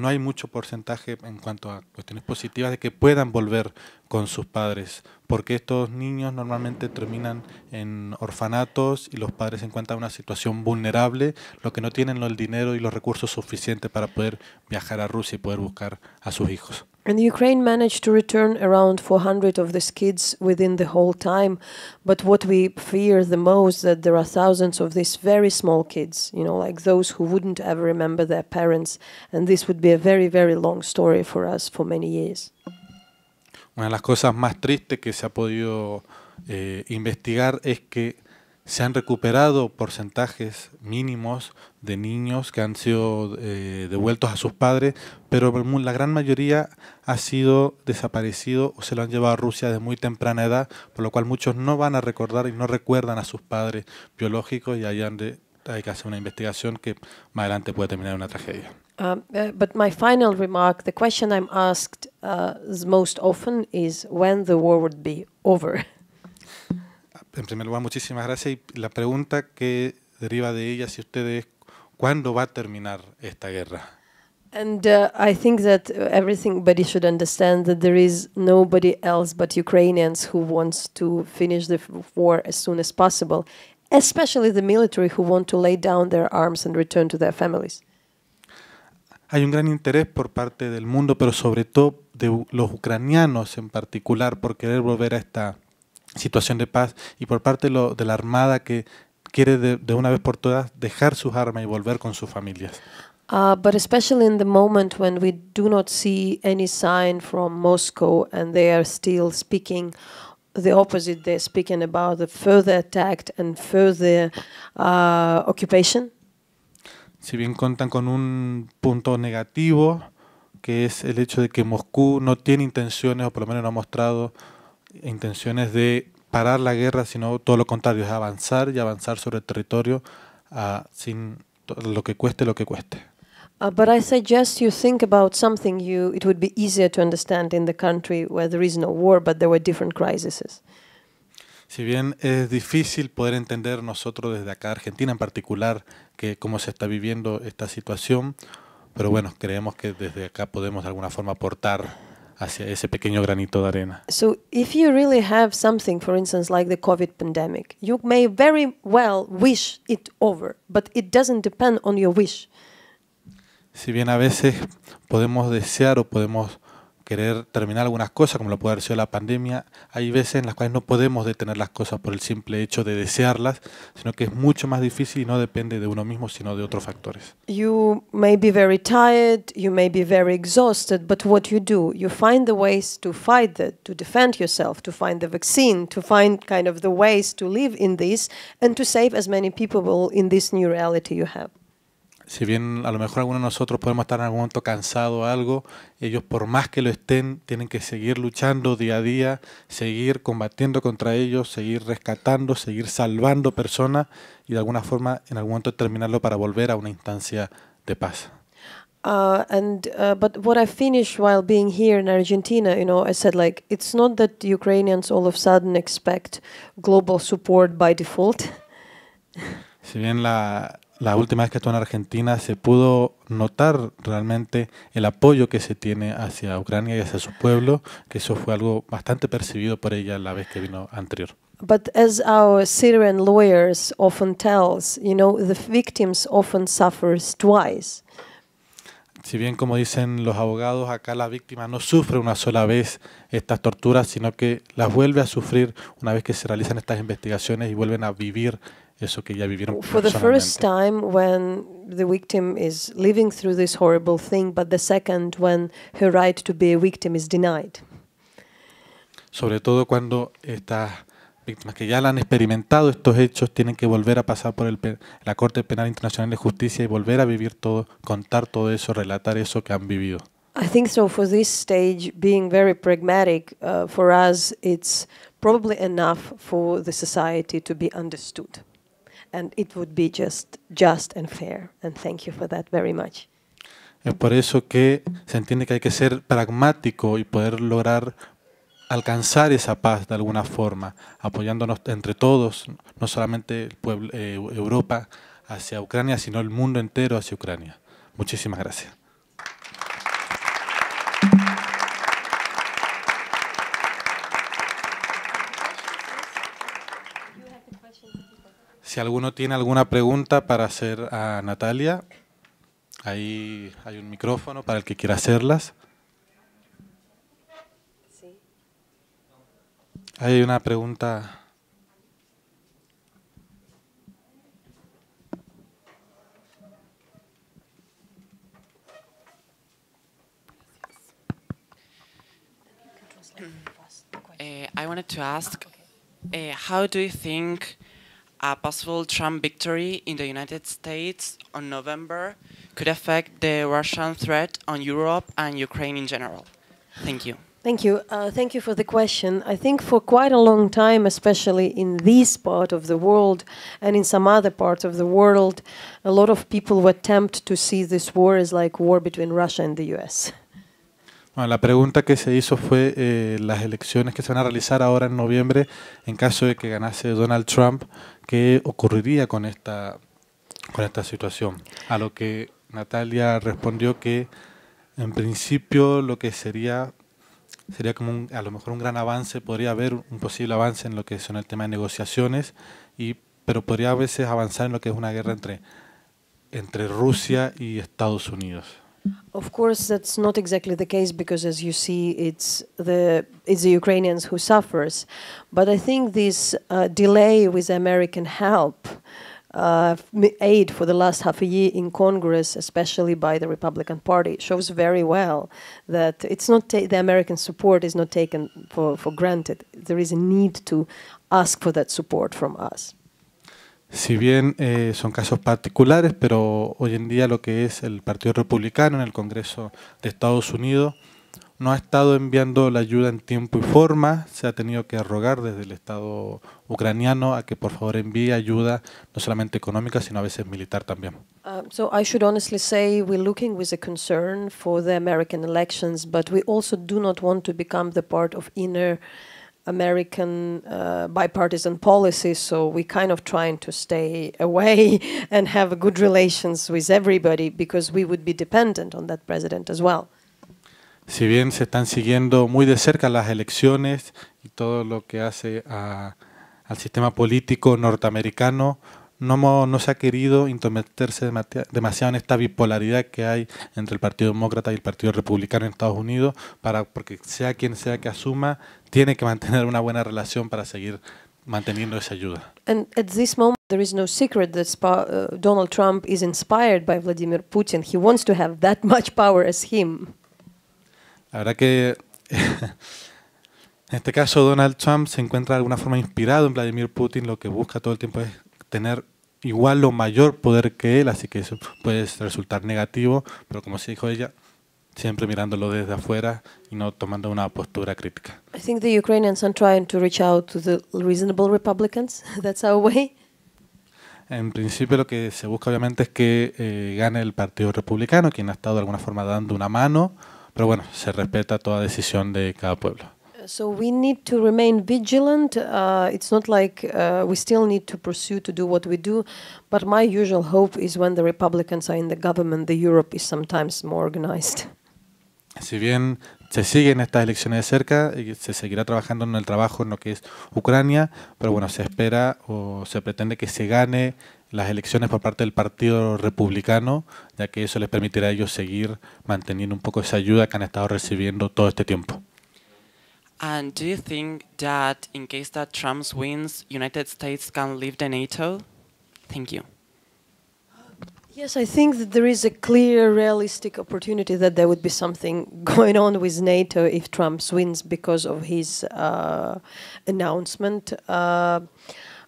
Speaker 1: hay mucho porcentaje en cuanto a cuestiones positivas de que puedan volver con sus padres, porque estos niños normalmente terminan en orfanatos y los padres se encuentran en una situación vulnerable, lo que no tienen el dinero y los recursos suficientes para poder viajar a Rusia y poder buscar a sus hijos.
Speaker 3: And Ukraine managed to return around 400 of these kids within the whole time. But what we fear the most, that there are thousands of these very small kids, you know, like those who wouldn't ever remember their parents. And this would be a very, very long story for us for many years.
Speaker 1: Una de las cosas más tristes que se ha podido investigar es que se han recuperado porcentajes mínimos de niños que han sido devueltos a sus padres, pero la gran mayoría ha sido desaparecido o se lo han llevado a Rusia desde muy temprana edad, por lo cual muchos no van a recordar y no recuerdan a sus padres biológicos y ahí hay que hacer una investigación que más adelante puede terminar en una tragedia.
Speaker 3: But my final remark, the question I'm asked most often is when the war would be over.
Speaker 1: En primer lugar, muchísimas gracias. Y la pregunta que deriva de ella, si ustedes, ¿cuándo va a terminar esta guerra?
Speaker 3: And I think that everybody should understand that there is nobody else but Ukrainians who wants to finish the war as soon as possible, especially the military who want to lay down their arms and return to their families.
Speaker 1: Hay un gran interés por parte del mundo, pero sobre todo de los ucranianos en particular, por querer volver a esta situación de paz, y por parte de la Armada que quiere de una vez por todas dejar sus armas y volver con sus familias.
Speaker 3: But especially in the moment when we do not see any sign from Moscow and they are still speaking the opposite, they're speaking about the further attack and further occupation.
Speaker 1: Si bien cuentan con un punto negativo, que es el hecho de que Moscú no tiene intenciones, o por lo menos no ha mostrado intenciones de parar la guerra, sino todo lo contrario, es avanzar y avanzar sobre el territorio sin lo que cueste lo que cueste.
Speaker 3: But I suggest you think about something it would be easier to understand in the country where there is no war, but there were different crises.
Speaker 1: Si bien es difícil poder entender nosotros desde acá, Argentina en particular, que cómo se está viviendo esta situación, pero bueno, creemos que desde acá podemos de alguna forma aportar hacia ese pequeño granito de arena.
Speaker 3: So if you really have something, for instance, like the COVID pandemic, you may very well wish it over, but it doesn't depend on your wish.
Speaker 1: Si bien a veces podemos desear o podemos querer terminar algunas cosas, como lo puede haber sido la pandemia, hay veces en las cuales no podemos detener las cosas por el simple hecho de desearlas, sino que es mucho más difícil y no depende de uno mismo, sino de otros factores.
Speaker 3: You may be very tired, you may be very exhausted, but what do, you find the ways to fight that, to defend yourself, to find the vaccine, to find kind of the ways to live in this and to save as many people in this new reality you have.
Speaker 1: Si bien a lo mejor algunos de nosotros podemos estar en algún momento cansados o algo, ellos por más que lo estén, tienen que seguir luchando día a día, seguir combatiendo contra ellos, seguir rescatando, seguir salvando personas y de alguna forma en algún momento terminarlo para volver a una instancia de paz.
Speaker 3: But what I finished while being here in Argentina, I said like, it's not that the Ukrainians all of a sudden expect global support by default.
Speaker 1: Si bien la última vez que estuve en Argentina se pudo notar realmente el apoyo que se tiene hacia Ucrania y hacia su pueblo, que eso fue algo bastante percibido por ella la vez que vino anterior.
Speaker 3: But as our Syrian lawyers often tells, the victims often suffers twice.
Speaker 1: Si bien, como dicen los abogados, acá la víctima no sufre una sola vez estas torturas, sino que las vuelve a sufrir una vez que se realizan estas investigaciones y vuelven a vivir eso que ya vivieron
Speaker 3: For the first time when the victim is living through this horrible thing, but the second when her right to be a victim is denied.
Speaker 1: Sobre todo cuando estas víctimas que ya la han experimentado estos hechos tienen que volver a pasar por la Corte Penal Internacional de Justicia y volver a vivir todo, contar todo eso, relatar eso que han vivido.
Speaker 3: I think so. For this stage, being very pragmatic, for us, it's probably enough for the society to be understood. And it would be just and fair. And thank you for that very much.
Speaker 1: Es por eso que se entiende que hay que ser pragmático y poder lograr alcanzar esa paz de alguna forma, apoyándonos entre todos, no solamente el pueblo, Europa hacia Ucrania, sino el mundo entero hacia Ucrania. Muchísimas gracias. Si alguno tiene alguna pregunta para hacer a Natalia, ahí hay un micrófono para el que quiera hacerlas. Hay una pregunta.
Speaker 6: I wanted to ask, how do you think a possible Trump victory in the United States on November could affect the Russian threat on Europe and Ukraine in general? Thank you.
Speaker 3: Thank you. Thank you for the question. I think for quite a long time, especially in this part of the world and in some other parts of the world, a lot of people were tempted to see this war as like war between Russia and the US.
Speaker 1: Bueno, la pregunta que se hizo fue las elecciones que se van a realizar ahora en noviembre, en caso de que ganase Donald Trump, ¿qué ocurriría con esta situación? A lo que Natalia respondió que en principio lo que sería como a lo mejor un gran avance, podría haber un posible avance en lo que son el tema de negociaciones, pero podría a veces avanzar en lo que es una guerra entre Rusia y Estados Unidos.
Speaker 3: Of course, that's not exactly the case because, as you see, it's the Ukrainians who suffers. But I think this delay with American help, aid for the last half a year in Congress, especially by the Republican Party, shows very well that it's not the American support is not taken for granted. There is a need to ask for that support from us.
Speaker 1: Si bien son casos particulares, pero hoy en día lo que es el Partido Republicano en el Congreso de Estados Unidos no ha estado enviando la ayuda en tiempo y forma. Se ha tenido que rogar desde el Estado ucraniano a que por favor envíe ayuda no solamente económica, sino a veces militar también.
Speaker 3: So I should honestly say we're looking with a concern for the American elections, but we also do not want to become the part of inner American bipartisan policy, so we're kind of trying to stay away and have good relations with everybody because we would be dependent on that president as well.
Speaker 1: Si bien se están siguiendo muy de cerca las elecciones y todo lo que hace al sistema político norteamericano, no se ha querido intrometerse demasiado en esta bipolaridad que hay entre el Partido Demócrata y el Partido Republicano en Estados Unidos, porque sea quien sea que asuma, tiene que mantener una buena relación para seguir manteniendo esa ayuda.
Speaker 3: And at this moment, there is no secret that Donald Trump is inspired by Vladimir Putin. He wants to have that much power as him.
Speaker 1: La verdad que en este caso Donald Trump se encuentra de alguna forma inspirado en Vladimir Putin, lo que busca todo el tiempo es tener igual o mayor poder que él, así que eso puede resultar negativo, pero como se dijo ella, siempre mirándolo desde afuera y no tomando una postura crítica.
Speaker 3: I think the Ukrainians are trying to reach out to the reasonable Republicans. That's our way.
Speaker 1: En principio lo que se busca obviamente es que gane el Partido Republicano, quien ha estado de alguna forma dando una mano, pero bueno, se respeta toda decisión de cada pueblo.
Speaker 3: So we need to remain vigilant. It's not like we still need to pursue to do what we do, but my usual hope is when the Republicans are in the government, the Europe is sometimes more organized.
Speaker 1: Si bien se siguen estas elecciones de cerca y se seguirá trabajando en el trabajo en lo que es Ucrania, pero bueno, se espera o se pretende que se gane las elecciones por parte del Partido Republicano, ya que eso les permitirá a ellos seguir manteniendo un poco esa ayuda que han estado recibiendo todo este tiempo.
Speaker 6: And do you think that in case that Trump wins, United States can leave the NATO? Thank you.
Speaker 3: Yes, I think that there is a clear, realistic opportunity that there would be something going on with NATO if Trump wins because of his announcement.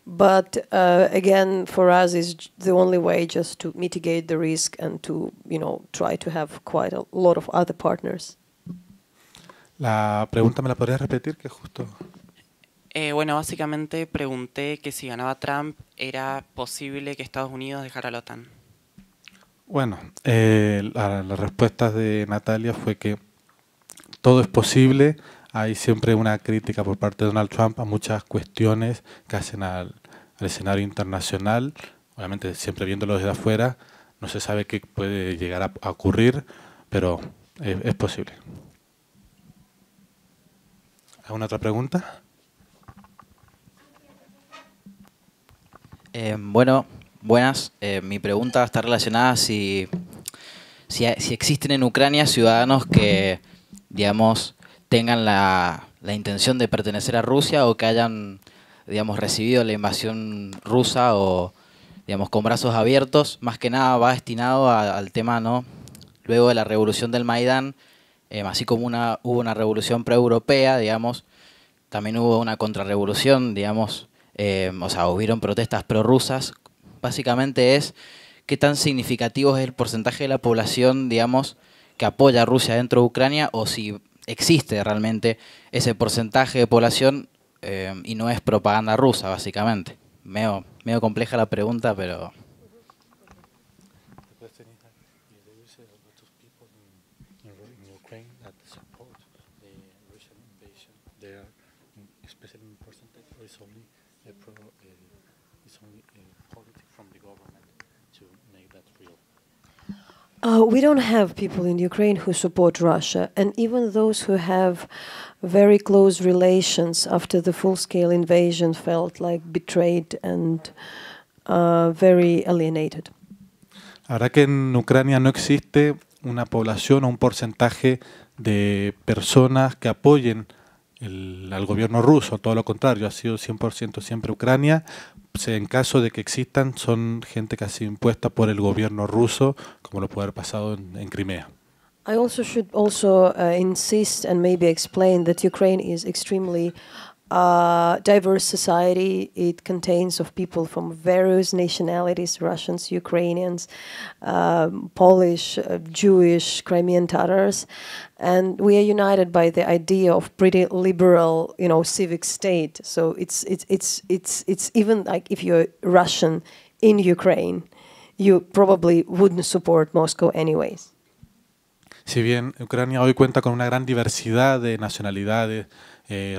Speaker 3: But again, for us, is the only way just to mitigate the risk and to, try to have quite a lot of other partners.
Speaker 1: La pregunta me la podrías repetir, que justo.
Speaker 6: Bueno, básicamente pregunté que si ganaba Trump era posible que Estados Unidos dejara la OTAN.
Speaker 1: Bueno, la respuesta de Natalia fue que todo es posible. Hay siempre una crítica por parte de Donald Trump a muchas cuestiones que hacen al escenario internacional. Obviamente siempre viéndolo desde afuera, no se sabe qué puede llegar a ocurrir, pero es posible. ¿Alguna otra pregunta?
Speaker 7: Bueno, buenas. Mi pregunta está relacionada si existen en Ucrania ciudadanos que, digamos, tengan la intención de pertenecer a Rusia o que hayan, digamos, recibido la invasión rusa o, digamos, con brazos abiertos. Más que nada va destinado al tema, ¿no? Luego de la revolución del Maidán, así como hubo una revolución pre-europea, digamos, también hubo una contrarrevolución, digamos, o sea, hubieron protestas prorrusas, básicamente es qué tan significativo es el porcentaje de la población, digamos, que apoya a Rusia dentro de Ucrania, o si existe realmente ese porcentaje de población y no es propaganda rusa, básicamente. Medio compleja la pregunta, pero...
Speaker 3: We don't have people in Ukraine who support Russia, and even those who have very close relations after the full-scale invasion felt like betrayed and very alienated.
Speaker 1: Ahora que en Ucrania no existe una población o un porcentaje de personas que apoyen al gobierno ruso, todo lo contrario, ha sido 100% siempre Ucrania. En caso de que existan, son gente que ha sido impuesta por el gobierno ruso, como lo puede haber pasado en Crimea.
Speaker 3: I also should insist and maybe explain that Ukraine is extremely diverse society. It contains of people from various nationalities: Russians, Ukrainians, Polish, Jewish, Crimean Tatars, and we are united by the idea of pretty liberal, civic state. So it's even like if you're Russian in Ukraine, you probably wouldn't support Moscow anyways.
Speaker 1: Si bien Ucrania hoy cuenta con una gran diversidad de nacionalidades,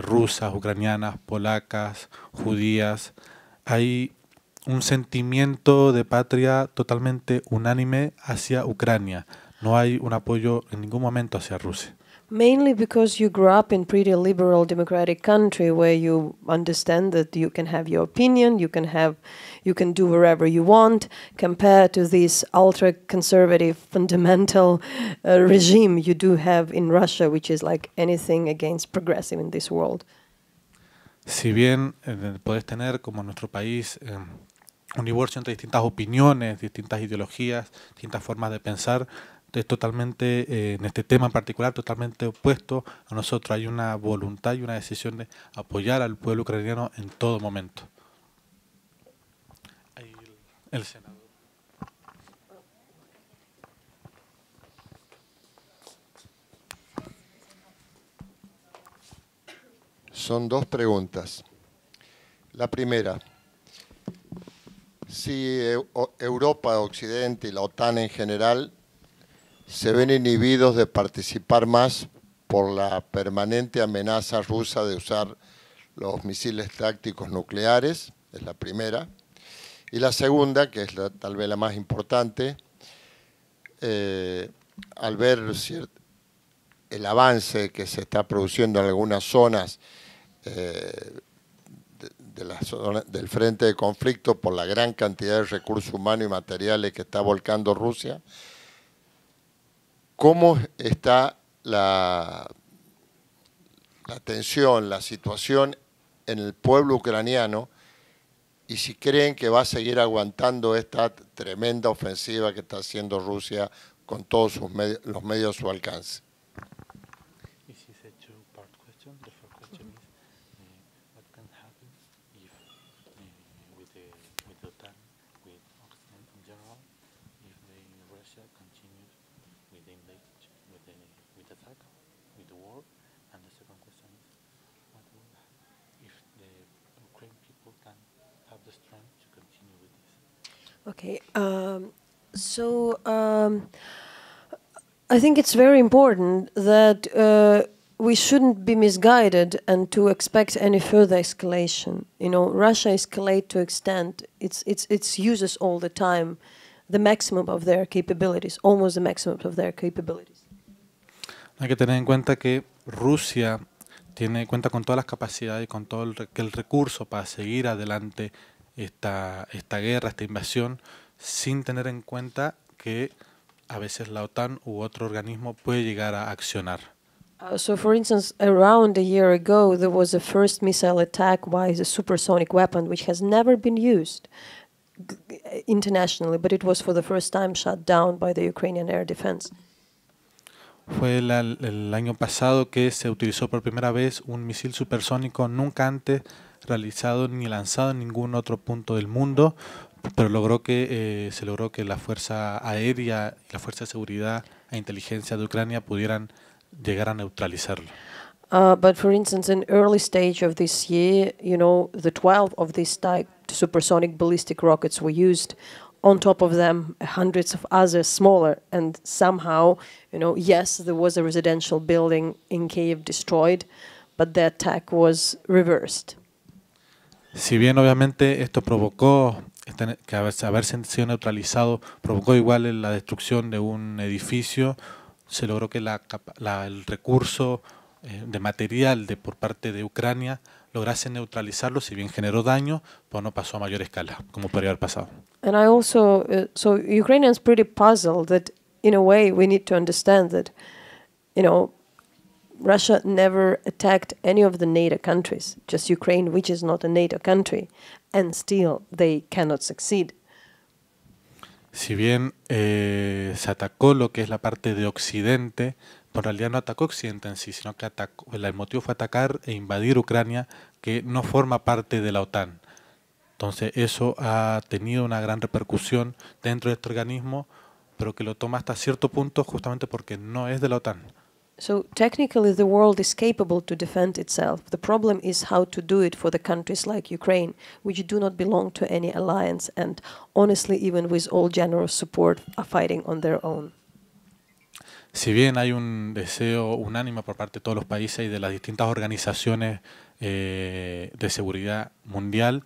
Speaker 1: rusas, ucranianas, polacas, judías, hay un sentimiento de patria totalmente unánime hacia Ucrania. No hay un apoyo en ningún momento hacia Rusia.
Speaker 3: Mainly because you grew up in pretty liberal democratic country where you understand that you can have your opinion, you can do wherever you want, compared to this ultra-conservative fundamental regime you do have in Russia, which is like anything against progressive in this world.
Speaker 1: Si bien puedes tener, como en nuestro país, un divorcio entre distintas opiniones, distintas ideologías, distintas formas de pensar, es totalmente, en este tema en particular, totalmente opuesto a nosotros. Hay una voluntad y una decisión de apoyar al pueblo ucraniano en todo momento. El senador.
Speaker 4: Son dos preguntas. La primera, si Europa, Occidente y la OTAN en general se ven inhibidos de participar más por la permanente amenaza rusa de usar los misiles tácticos nucleares, es la primera. Y la segunda, que es tal vez la más importante, al ver el avance que se está produciendo en algunas zonas del frente de conflicto por la gran cantidad de recursos humanos y materiales que está volcando Rusia, ¿cómo está la tensión, la situación en el pueblo ucraniano? Y si creen que va a seguir aguantando esta tremenda ofensiva que está haciendo Rusia con todos los medios a su alcance.
Speaker 3: Okay, I think it's very important that we shouldn't be misguided and to expect any further escalation. Russia escalates to extent its uses all the time, the maximum of their capabilities, almost the maximum of their capabilities.
Speaker 1: Hay que tener en cuenta que Rusia cuenta con todas las capacidades y con todo el recurso para seguir adelante esta guerra, esta invasión, sin tener en cuenta que a veces la OTAN u otro organismo puede llegar a accionar.
Speaker 3: So, for instance, around a year ago, there was a first missile attack by the supersonic weapon, which has never been used internationally, but it was for the first time shot down by the Ukrainian air defense.
Speaker 1: Fue el año pasado que se utilizó por primera vez un misil supersónico nunca antes realizado ni lanzado en ningún otro punto del mundo, pero se logró que la Fuerza Aérea, la Fuerza de Seguridad e Inteligencia de Ucrania pudieran llegar a neutralizarlo.
Speaker 3: But for instance, in early stage of this year, the 12 of these type supersonic ballistic rockets were used. On top of them, hundreds of others smaller, and somehow, yes, there was a residential building in Kiev destroyed, but the attack was reversed.
Speaker 1: Si bien obviamente esto provocó que haberse sido neutralizado, provocó igual la destrucción de un edificio, se logró que el recurso de material por parte de Ucrania lograse neutralizarlo, si bien generó daño, pues no pasó a mayor escala, como podría haber pasado.
Speaker 3: And I also, so Ukrainians pretty puzzled that, in a way, we need to understand that, Russia never attacked any of the NATO countries, just Ukraine, which is not a NATO country, and still they cannot succeed.
Speaker 1: Si bien se atacó lo que es la parte de Occidente, en realidad no atacó Occidente en sí, sino que el motivo fue atacar e invadir Ucrania, que no forma parte de la OTAN. Entonces eso ha tenido una gran repercusión dentro de este organismo, pero que lo toma hasta cierto punto justamente porque no es de la OTAN.
Speaker 3: So technically the world is capable to defend itself. The problem is how to do it for the countries like Ukraine, which do not belong to any alliance and honestly, even with all generous support, are fighting on their own.
Speaker 1: Si bien hay un deseo unánime por parte de todos los países y de las distintas organizaciones de seguridad mundial,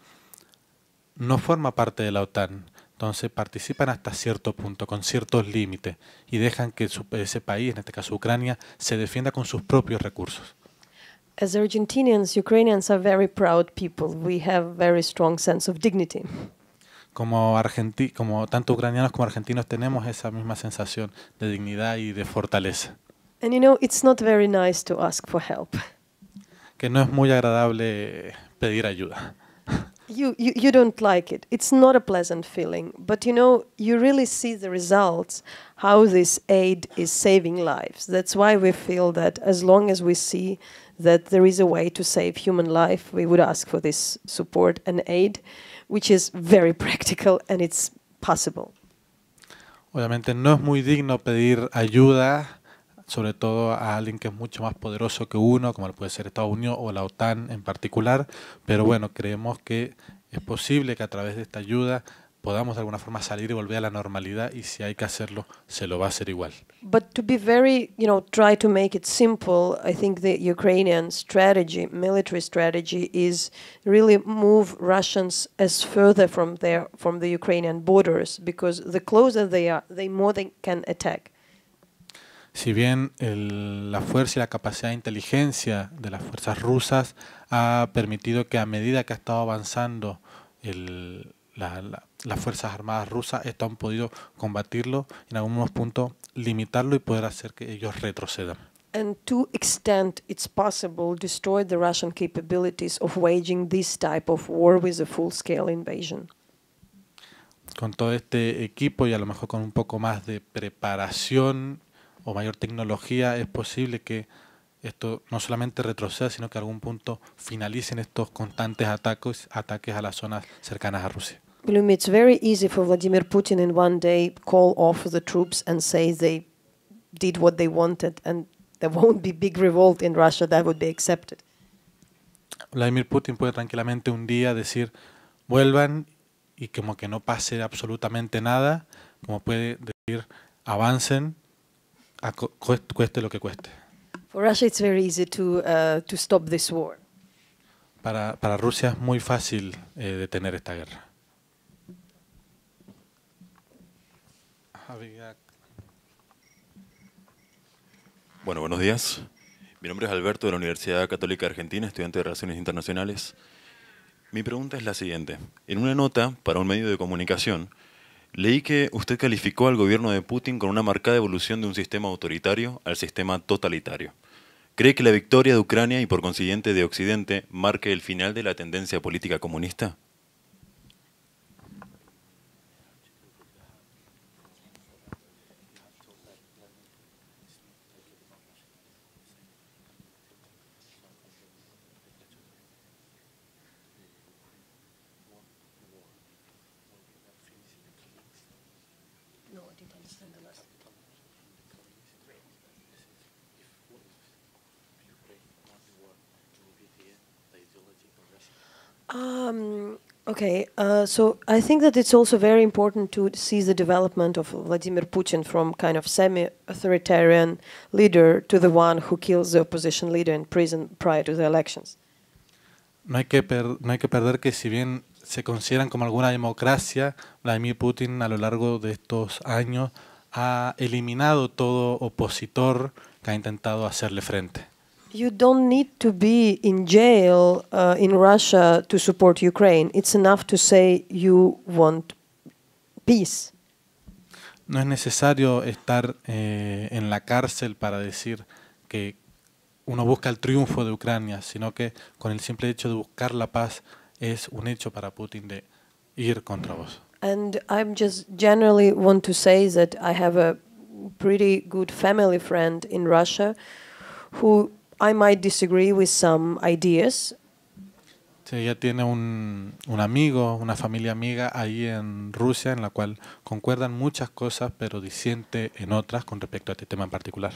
Speaker 1: no forma parte de la OTAN. Entonces participan hasta cierto punto, con ciertos límites, y dejan que ese país, en este caso Ucrania, se defienda con sus propios recursos.
Speaker 3: As Argentinians, Ukrainians are very proud people. We have very strong sense of dignity.
Speaker 1: Como tanto ucranianos como argentinos tenemos esa misma sensación de dignidad y de fortaleza.
Speaker 3: And it's not very nice to ask for help.
Speaker 1: Que no es muy agradable pedir ayuda.
Speaker 3: You don't like it. It's not a pleasant feeling, but you really see the results, how this aid is saving lives. That's why we feel that as long as we see that there is a way to save human life, we would ask for this support and aid, which is very practical and it's possible.
Speaker 1: Obviamente no es muy digno pedir ayuda, sobre todo a alguien que es mucho más poderoso que uno, como puede ser Estados Unidos o la OTAN en particular, pero bueno, creemos que es posible que a través de esta ayuda podamos de alguna forma salir y volver a la normalidad, y si hay que hacerlo, se lo va a hacer igual.
Speaker 3: But to be very, try to make it simple, I think the Ukrainian strategy, military strategy, is really move Russians as further from the Ukrainian borders, because the closer they are, the more they can attack.
Speaker 1: Si bien la fuerza y la capacidad de inteligencia de las fuerzas rusas ha permitido que a medida que ha estado avanzando las fuerzas armadas rusas, esto han podido combatirlo, en algunos puntos limitarlo y poder hacer que ellos retrocedan.
Speaker 3: And to extent it's possible, destroy the Russian capabilities of waging this type of war with a full-scale invasion.
Speaker 1: Con todo este equipo y a lo mejor con un poco más de preparación o mayor tecnología, es posible que esto no solamente retroceda, sino que a algún punto finalicen estos constantes ataques a las zonas cercanas a Rusia.
Speaker 3: Believe me, it's very easy for Vladimir Putin in one day call off the troops and say they did what they wanted and there won't be big revolt in Russia, that would be accepted.
Speaker 1: Vladimir Putin puede tranquilamente un día decir vuelvan y como que no pase absolutamente nada, como puede decir avancen, cueste lo que cueste.
Speaker 3: For Russia, it's very easy to stop this war.
Speaker 1: Para Rusia es muy fácil detener esta guerra.
Speaker 5: Bueno, buenos días. Mi nombre es Alberto de la Universidad Católica Argentina, estudiante de Relaciones Internacionales. Mi pregunta es la siguiente. En una nota para un medio de comunicación, leí que usted calificó al gobierno de Putin con una marcada evolución de un sistema autoritario al sistema totalitario. ¿Cree que la victoria de Ucrania y por consiguiente de Occidente marque el final de la tendencia política comunista?
Speaker 3: Okay, so I think that it's also very important to see the development of Vladimir Putin from kind of semi-authoritarian leader to the one who kills the opposition leader in prison prior to the elections.
Speaker 1: No hay que perder que si bien se consideran como alguna democracia, Vladimir Putin a lo largo de estos años ha eliminado todo opositor que ha intentado hacerle frente.
Speaker 3: You don't need to be in jail in Russia to support Ukraine. It's enough to say you want peace.
Speaker 1: No es necesario estar en la cárcel para decir que uno busca el triunfo de Ucrania, sino que con el simple hecho de buscar la paz es un hecho para Putin de ir contra vos.
Speaker 3: And I just generally want to say that I have a pretty good family friend in Russia who I might disagree with some ideas.
Speaker 1: Sí, ella tiene un amigo, una familia amiga ahí en Rusia en la cual concuerdan muchas cosas, pero disiente en otras con respecto a este tema en particular.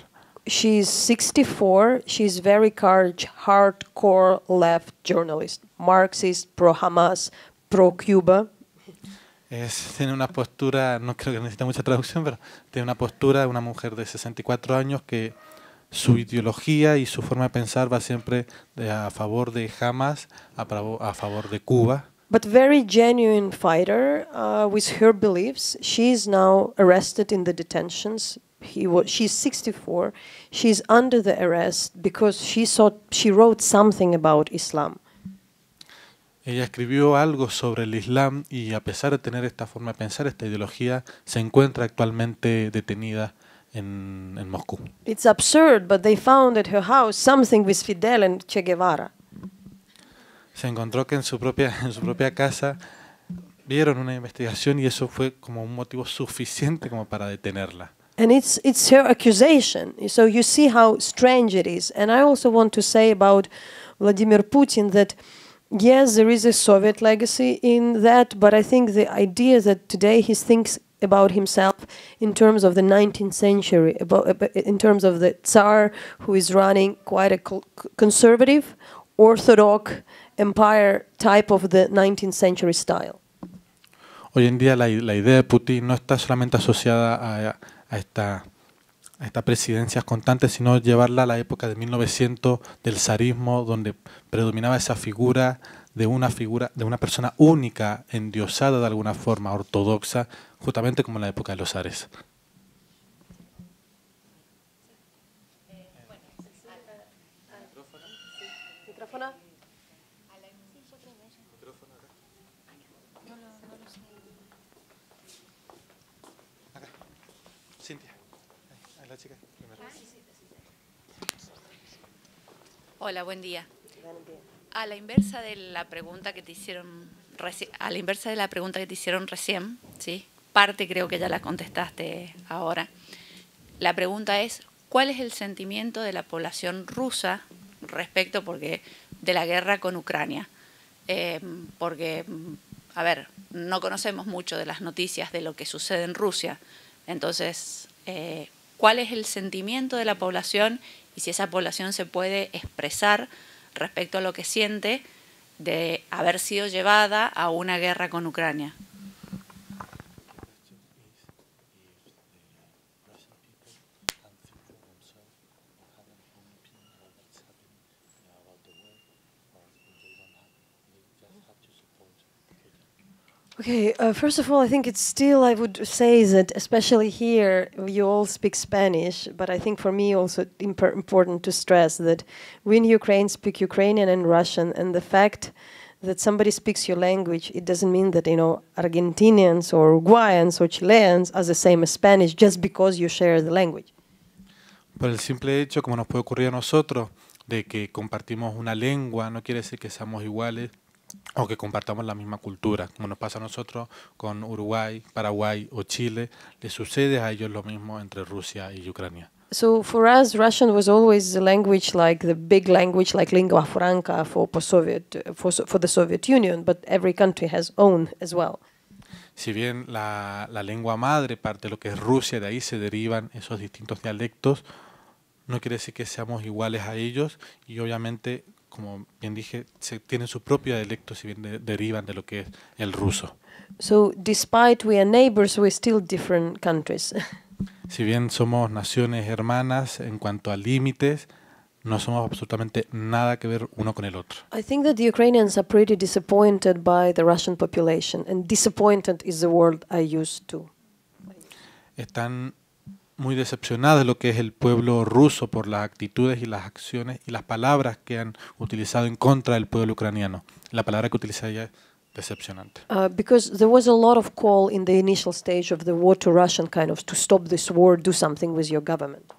Speaker 3: She's 64. She's very hardcore left journalist, Marxist, pro-Hamas, pro-Cuba.
Speaker 1: Tiene una postura, no creo que necesite mucha traducción, pero tiene una postura de una mujer de 64 años que su ideología y su forma de pensar va siempre a favor de Hamas, a favor de Cuba.
Speaker 3: But very genuine fighter with her beliefs. She's now arrested in the detentions. She's 64. She's under the arrest because she wrote something about Islam.
Speaker 1: Ella escribió algo sobre el Islam y a pesar de tener esta forma de pensar, esta ideología, se encuentra actualmente detenida en Moscú.
Speaker 3: It's absurd, but they found at her house something with Fidel and Che Guevara.
Speaker 1: Se encontró que en su propia casa vieron una investigación y eso fue como un motivo suficiente como para detenerla.
Speaker 3: And it's her accusation. So you see how strange it is. And I also want to say about Vladimir Putin that yes, there is a Soviet legacy in that, but I think the idea that today he thinks about himself in terms of the 19th century, in terms of the Tsar who is running quite a conservative, orthodox empire type of the 19th century style.
Speaker 1: Hoy en día la idea de Putin no está solamente asociada a esta presidencias constantes, sino llevarla a la época de 1900 del zarismo, donde predominaba esa figura de una persona única, endiosada de alguna forma, ortodoxa, justamente como en la época de los zares.
Speaker 9: Hola, buen día. A la inversa de la pregunta que te hicieron recién, ¿sí? Parte creo que ya la contestaste ahora. La pregunta es, ¿cuál es el sentimiento de la población rusa respecto de la guerra con Ucrania? Porque, a ver, no conocemos mucho de las noticias de lo que sucede en Rusia. Entonces, ¿cuál es el sentimiento de la población y si esa población se puede expresar respecto a lo que siente de haber sido llevada a una guerra con Ucrania?
Speaker 3: Okay, first of all, I think it's still, I would say that, especially here, you all speak Spanish, but I think for me also important to stress that we in Ukraine speak Ukrainian and Russian, and the fact that somebody speaks your language, it doesn't mean that, Argentinians or Uruguayans or Chileans are the same as Spanish just because you share the language.
Speaker 1: Por el simple hecho, como nos puede ocurrir a nosotros, de que compartimos una lengua, no quiere decir que seamos iguales, o que compartamos la misma cultura, como nos pasa a nosotros con Uruguay, Paraguay o Chile, le sucede a ellos lo mismo entre Rusia y Ucrania.
Speaker 3: So for us, Russian was always the language, like the big language, like lingua franca for the Soviet Union, but every country has own as well.
Speaker 1: Si bien la lengua madre parte de lo que es Rusia, de ahí se derivan esos distintos dialectos, no quiere decir que seamos iguales a ellos y obviamente como bien dije, tienen su propio dialecto, si bien derivan de lo que es el ruso.
Speaker 3: So despite we are neighbors, we're still different countries.
Speaker 1: Si bien somos naciones hermanas en cuanto a límites, no somos absolutamente nada que ver uno con el otro.
Speaker 3: I think that the Ukrainians are pretty disappointed by the Russian population, and disappointed is the word I use too.
Speaker 1: Están muy decepcionados de lo que es el pueblo ruso por las actitudes y las acciones y las palabras que han utilizado en contra del pueblo ucraniano. La palabra que utiliza ella es decepcionante.
Speaker 3: Because there was a lot of call in the initial stage of the war to Russian kind of to stop this war, do something with your government.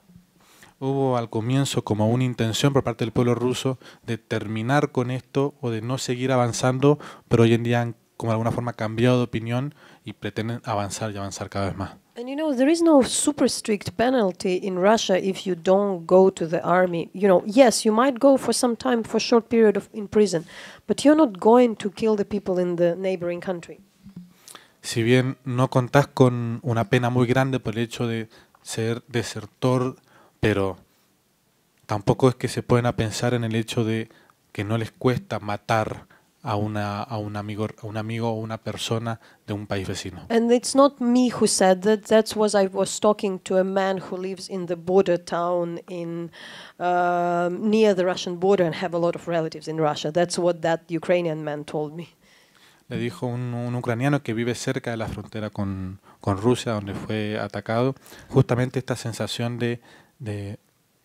Speaker 1: Hubo al comienzo como una intención por parte del pueblo ruso de terminar con esto o de no seguir avanzando, pero hoy en día han como de alguna forma cambiado de opinión y pretenden avanzar y avanzar cada vez más.
Speaker 3: And you know, there is no super strict penalty in Russia if you don't go to the army. You know, yes, you might go for some time, for a short period in prison, but you're not going to kill the people in the neighboring country.
Speaker 1: Si bien no contás con una pena muy grande por el hecho de ser desertor, pero tampoco es que se pueden a pensar en el hecho de que no les cuesta matar a un amigo o una persona de un país vecino.
Speaker 3: And it's not me who said that. That's what I was talking to a man who lives in the border town in near the Russian border and have a lot of relatives in Russia. That's what that Ukrainian man told me.
Speaker 1: Le dijo un ucraniano que vive cerca de la frontera con Rusia, donde fue atacado, justamente esta sensación de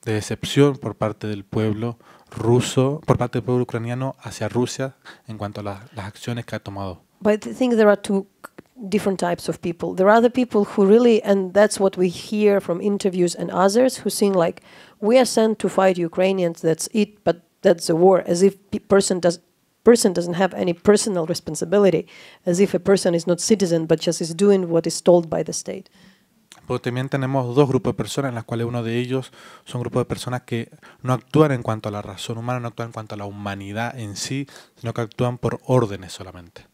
Speaker 1: decepción por parte del pueblo ruso, por parte del pueblo ucraniano hacia Rusia en cuanto a las acciones que ha tomado.
Speaker 3: But I think there are two different types of people. There are the people who really, and that's what we hear from interviews and others, who think like, we are sent to fight Ukrainians, that's it, but that's the war, as if person doesn't have any personal responsibility, as if a person is not citizen, but just is doing what is told by the state.
Speaker 1: Pero también tenemos dos grupos de personas, en las cuales uno de ellos son grupos de personas que no actúan en cuanto a la razón humana, no actúan en cuanto a la humanidad en sí, sino que actúan por órdenes solamente.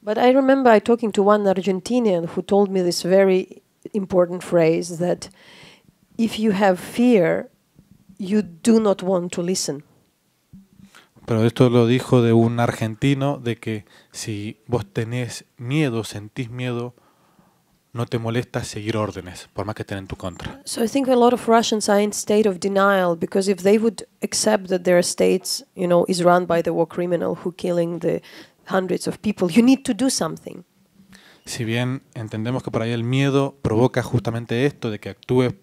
Speaker 3: But I remember talking to one Argentinian who told me this very important phrase that if you have fear, you do not want to listen.
Speaker 1: Pero esto lo dijo de un argentino, de que si vos tenés miedo, sentís miedo, no te molesta seguir órdenes, por más que estén en tu contra.
Speaker 3: So I think a lot of Russians are in state of denial, because if they would accept that their states, you know, is run by the war criminal who killing the hundreds of people, you need to do something.
Speaker 1: Si bien entendemos que por ahí el miedo provoca justamente esto, de que actúes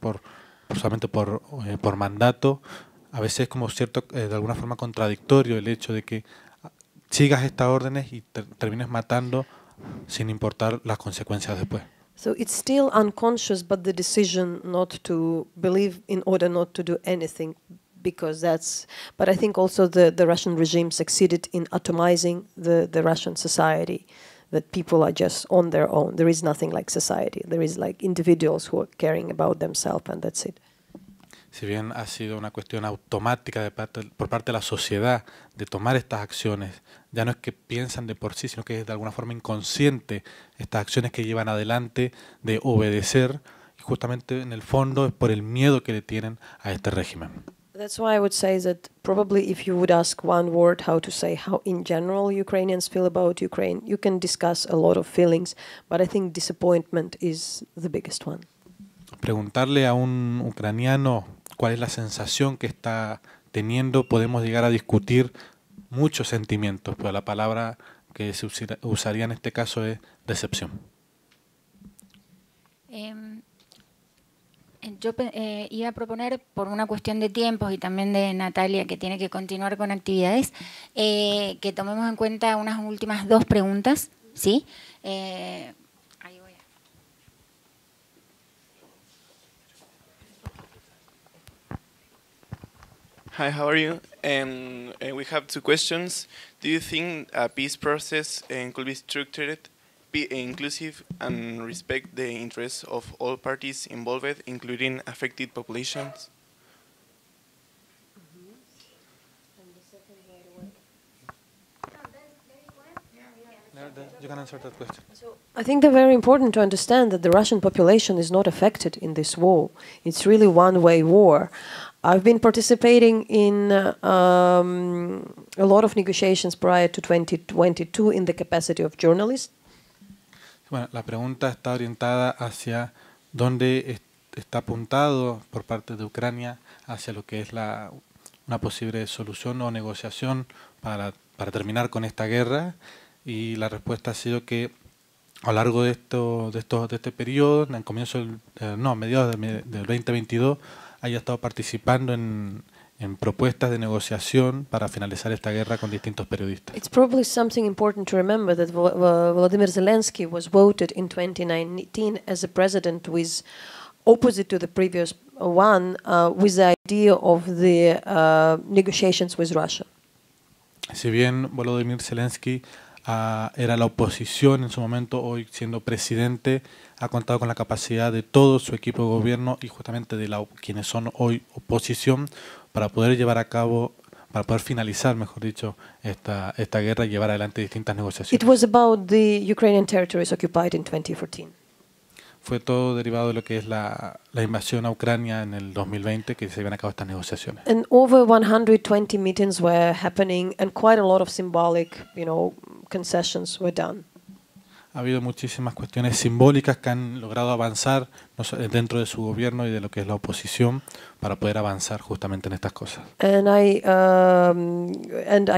Speaker 1: solamente por mandato, a veces es como cierto, de alguna forma contradictorio el hecho de que sigas estas órdenes y termines matando sin importar las consecuencias después.
Speaker 3: So it's still unconscious, but the decision not to believe in order not to do anything, because that's. But I think also the Russian regime succeeded in atomizing the Russian society, that people are just on their own. There is nothing like society. There is like individuals who are caring about themselves, and that's it.
Speaker 1: Si bien ha sido una cuestión automática por parte de la sociedad de tomar estas acciones, ya no es que piensan de por sí, sino que es de alguna forma inconsciente estas acciones que llevan adelante de obedecer, y justamente en el fondo es por el miedo que le tienen a este régimen.
Speaker 3: That's why I would say that probably if you would ask one word how to say how in general Ukrainians feel about Ukraine, you can discuss a lot of feelings, but I think disappointment is the biggest one.
Speaker 1: Preguntarle a un ucraniano cuál es la sensación que está teniendo, podemos llegar a discutir muchos sentimientos, pero la palabra que se usaría en este caso es decepción.
Speaker 8: Yo iba a proponer, por una cuestión de tiempos y también de Natalia, que tiene que continuar con actividades, que tomemos en cuenta unas últimas dos preguntas, ¿sí?
Speaker 11: Hi, how are you? We have two questions. Do you think a peace process could be structured, be inclusive, and respect the interests of all parties involved, including affected populations?
Speaker 1: You can answer that question.
Speaker 3: I think they're very important to understand that the Russian population is not affected in this war. It's really one-way war. I've been participating in a lot of negotiations prior to 2022 in the capacity of journalists.
Speaker 1: Bueno, la pregunta está orientada hacia dónde está apuntado por parte de Ucrania hacia lo que es una posible solución o negociación para terminar con esta guerra, y la respuesta ha sido que a lo largo de este periodo, en el comienzo mediados del 2022, haya estado participando en propuestas de negociación para finalizar esta guerra con distintos periodistas.
Speaker 3: It's probably something important to remember that Volodymyr Zelensky was voted in 2019 as a president with opposite to the previous one, with the idea of the negotiations with Russia.
Speaker 1: Si bien Volodymyr Zelensky era la oposición en su momento, hoy siendo presidente ha contado con la capacidad de todo su equipo de gobierno y justamente de quienes son hoy oposición para poder llevar a cabo, para poder finalizar, mejor dicho, esta guerra y llevar adelante distintas negociaciones.
Speaker 3: It was about the Ukrainian territories occupied in 2014.
Speaker 1: Fue todo derivado de lo que es la invasión a Ucrania en el 2020 que se llevan a cabo estas negociaciones.
Speaker 3: And over 120 meetings were happening and quite a lot of symbolic, concessions were done.
Speaker 1: Ha habido muchísimas cuestiones simbólicas que han logrado avanzar dentro de su gobierno y de lo que es la oposición para poder avanzar justamente en estas cosas.
Speaker 3: And I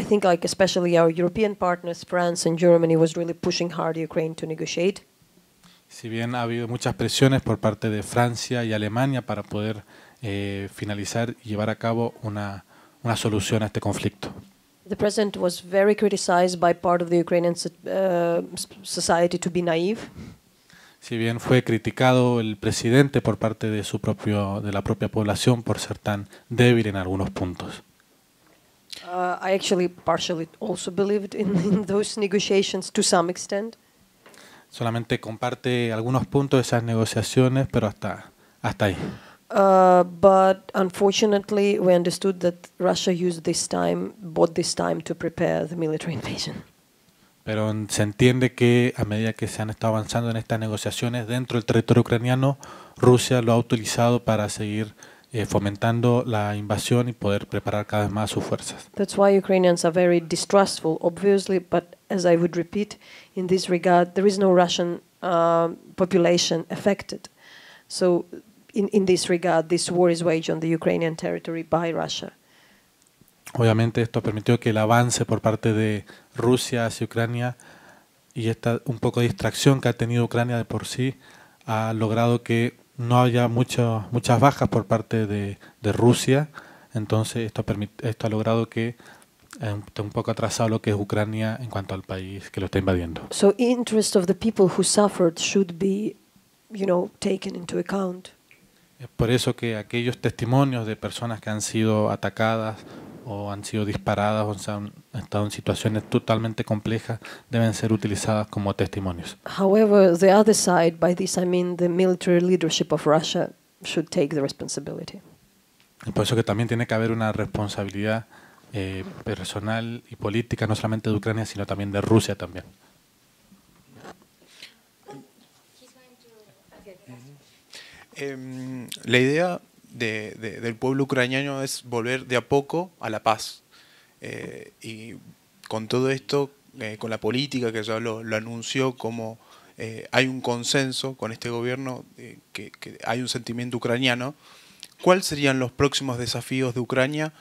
Speaker 3: think, like especially our European partners, France and Germany, was really pushing hard Ukraine to negotiate.
Speaker 1: Si bien ha habido muchas presiones por parte de Francia y Alemania para poder finalizar y llevar a cabo una solución a este conflicto.
Speaker 3: The president was very criticized by part of the Ukrainian society to be naive.
Speaker 1: Si bien fue criticado el presidente por parte de la propia población por ser tan débil en algunos puntos.
Speaker 3: I actually partially also believed in those negotiations to some extent.
Speaker 1: Solamente comparte algunos puntos de esas negociaciones, pero hasta ahí.
Speaker 3: But unfortunately, we understood that Russia bought this time to prepare the military invasion.
Speaker 1: Pero se entiende que a medida que se han estado avanzando en estas negociaciones dentro del territorio ucraniano, Rusia lo ha utilizado para seguir fomentando la invasión y poder preparar cada vez más sus fuerzas.
Speaker 3: That's why Ukrainians are very distrustful, obviously, but as I would repeat, in this regard, there is no Russian population affected. So in this regard, this war is waged on the Ukrainian territory by Russia.
Speaker 1: Obviamente esto permitió que el avance por parte de Rusia hacia Ucrania y esta un poco de distracción que ha tenido Ucrania de por sí ha logrado que no haya muchas bajas por parte de Rusia. Entonces esto ha logrado que esté un poco atrasado lo que es Ucrania en cuanto al país que lo está invadiendo.
Speaker 3: So interest of the people who suffered should be, taken into account.
Speaker 1: Es por eso que aquellos testimonios de personas que han sido atacadas o han sido disparadas o han estado en situaciones totalmente complejas deben ser utilizadas como testimonios.
Speaker 3: However, the other side, by this I mean the military leadership of Russia, should take the responsibility.
Speaker 1: Y por eso que también tiene que haber una responsabilidad personal y política, no solamente de Ucrania, sino también de Rusia también.
Speaker 10: La idea del pueblo ucraniano es volver de a poco a la paz. Y con todo esto, con la política que ya lo anunció, como hay un consenso con este gobierno, que hay un sentimiento ucraniano, ¿cuáles serían los próximos desafíos de Ucrania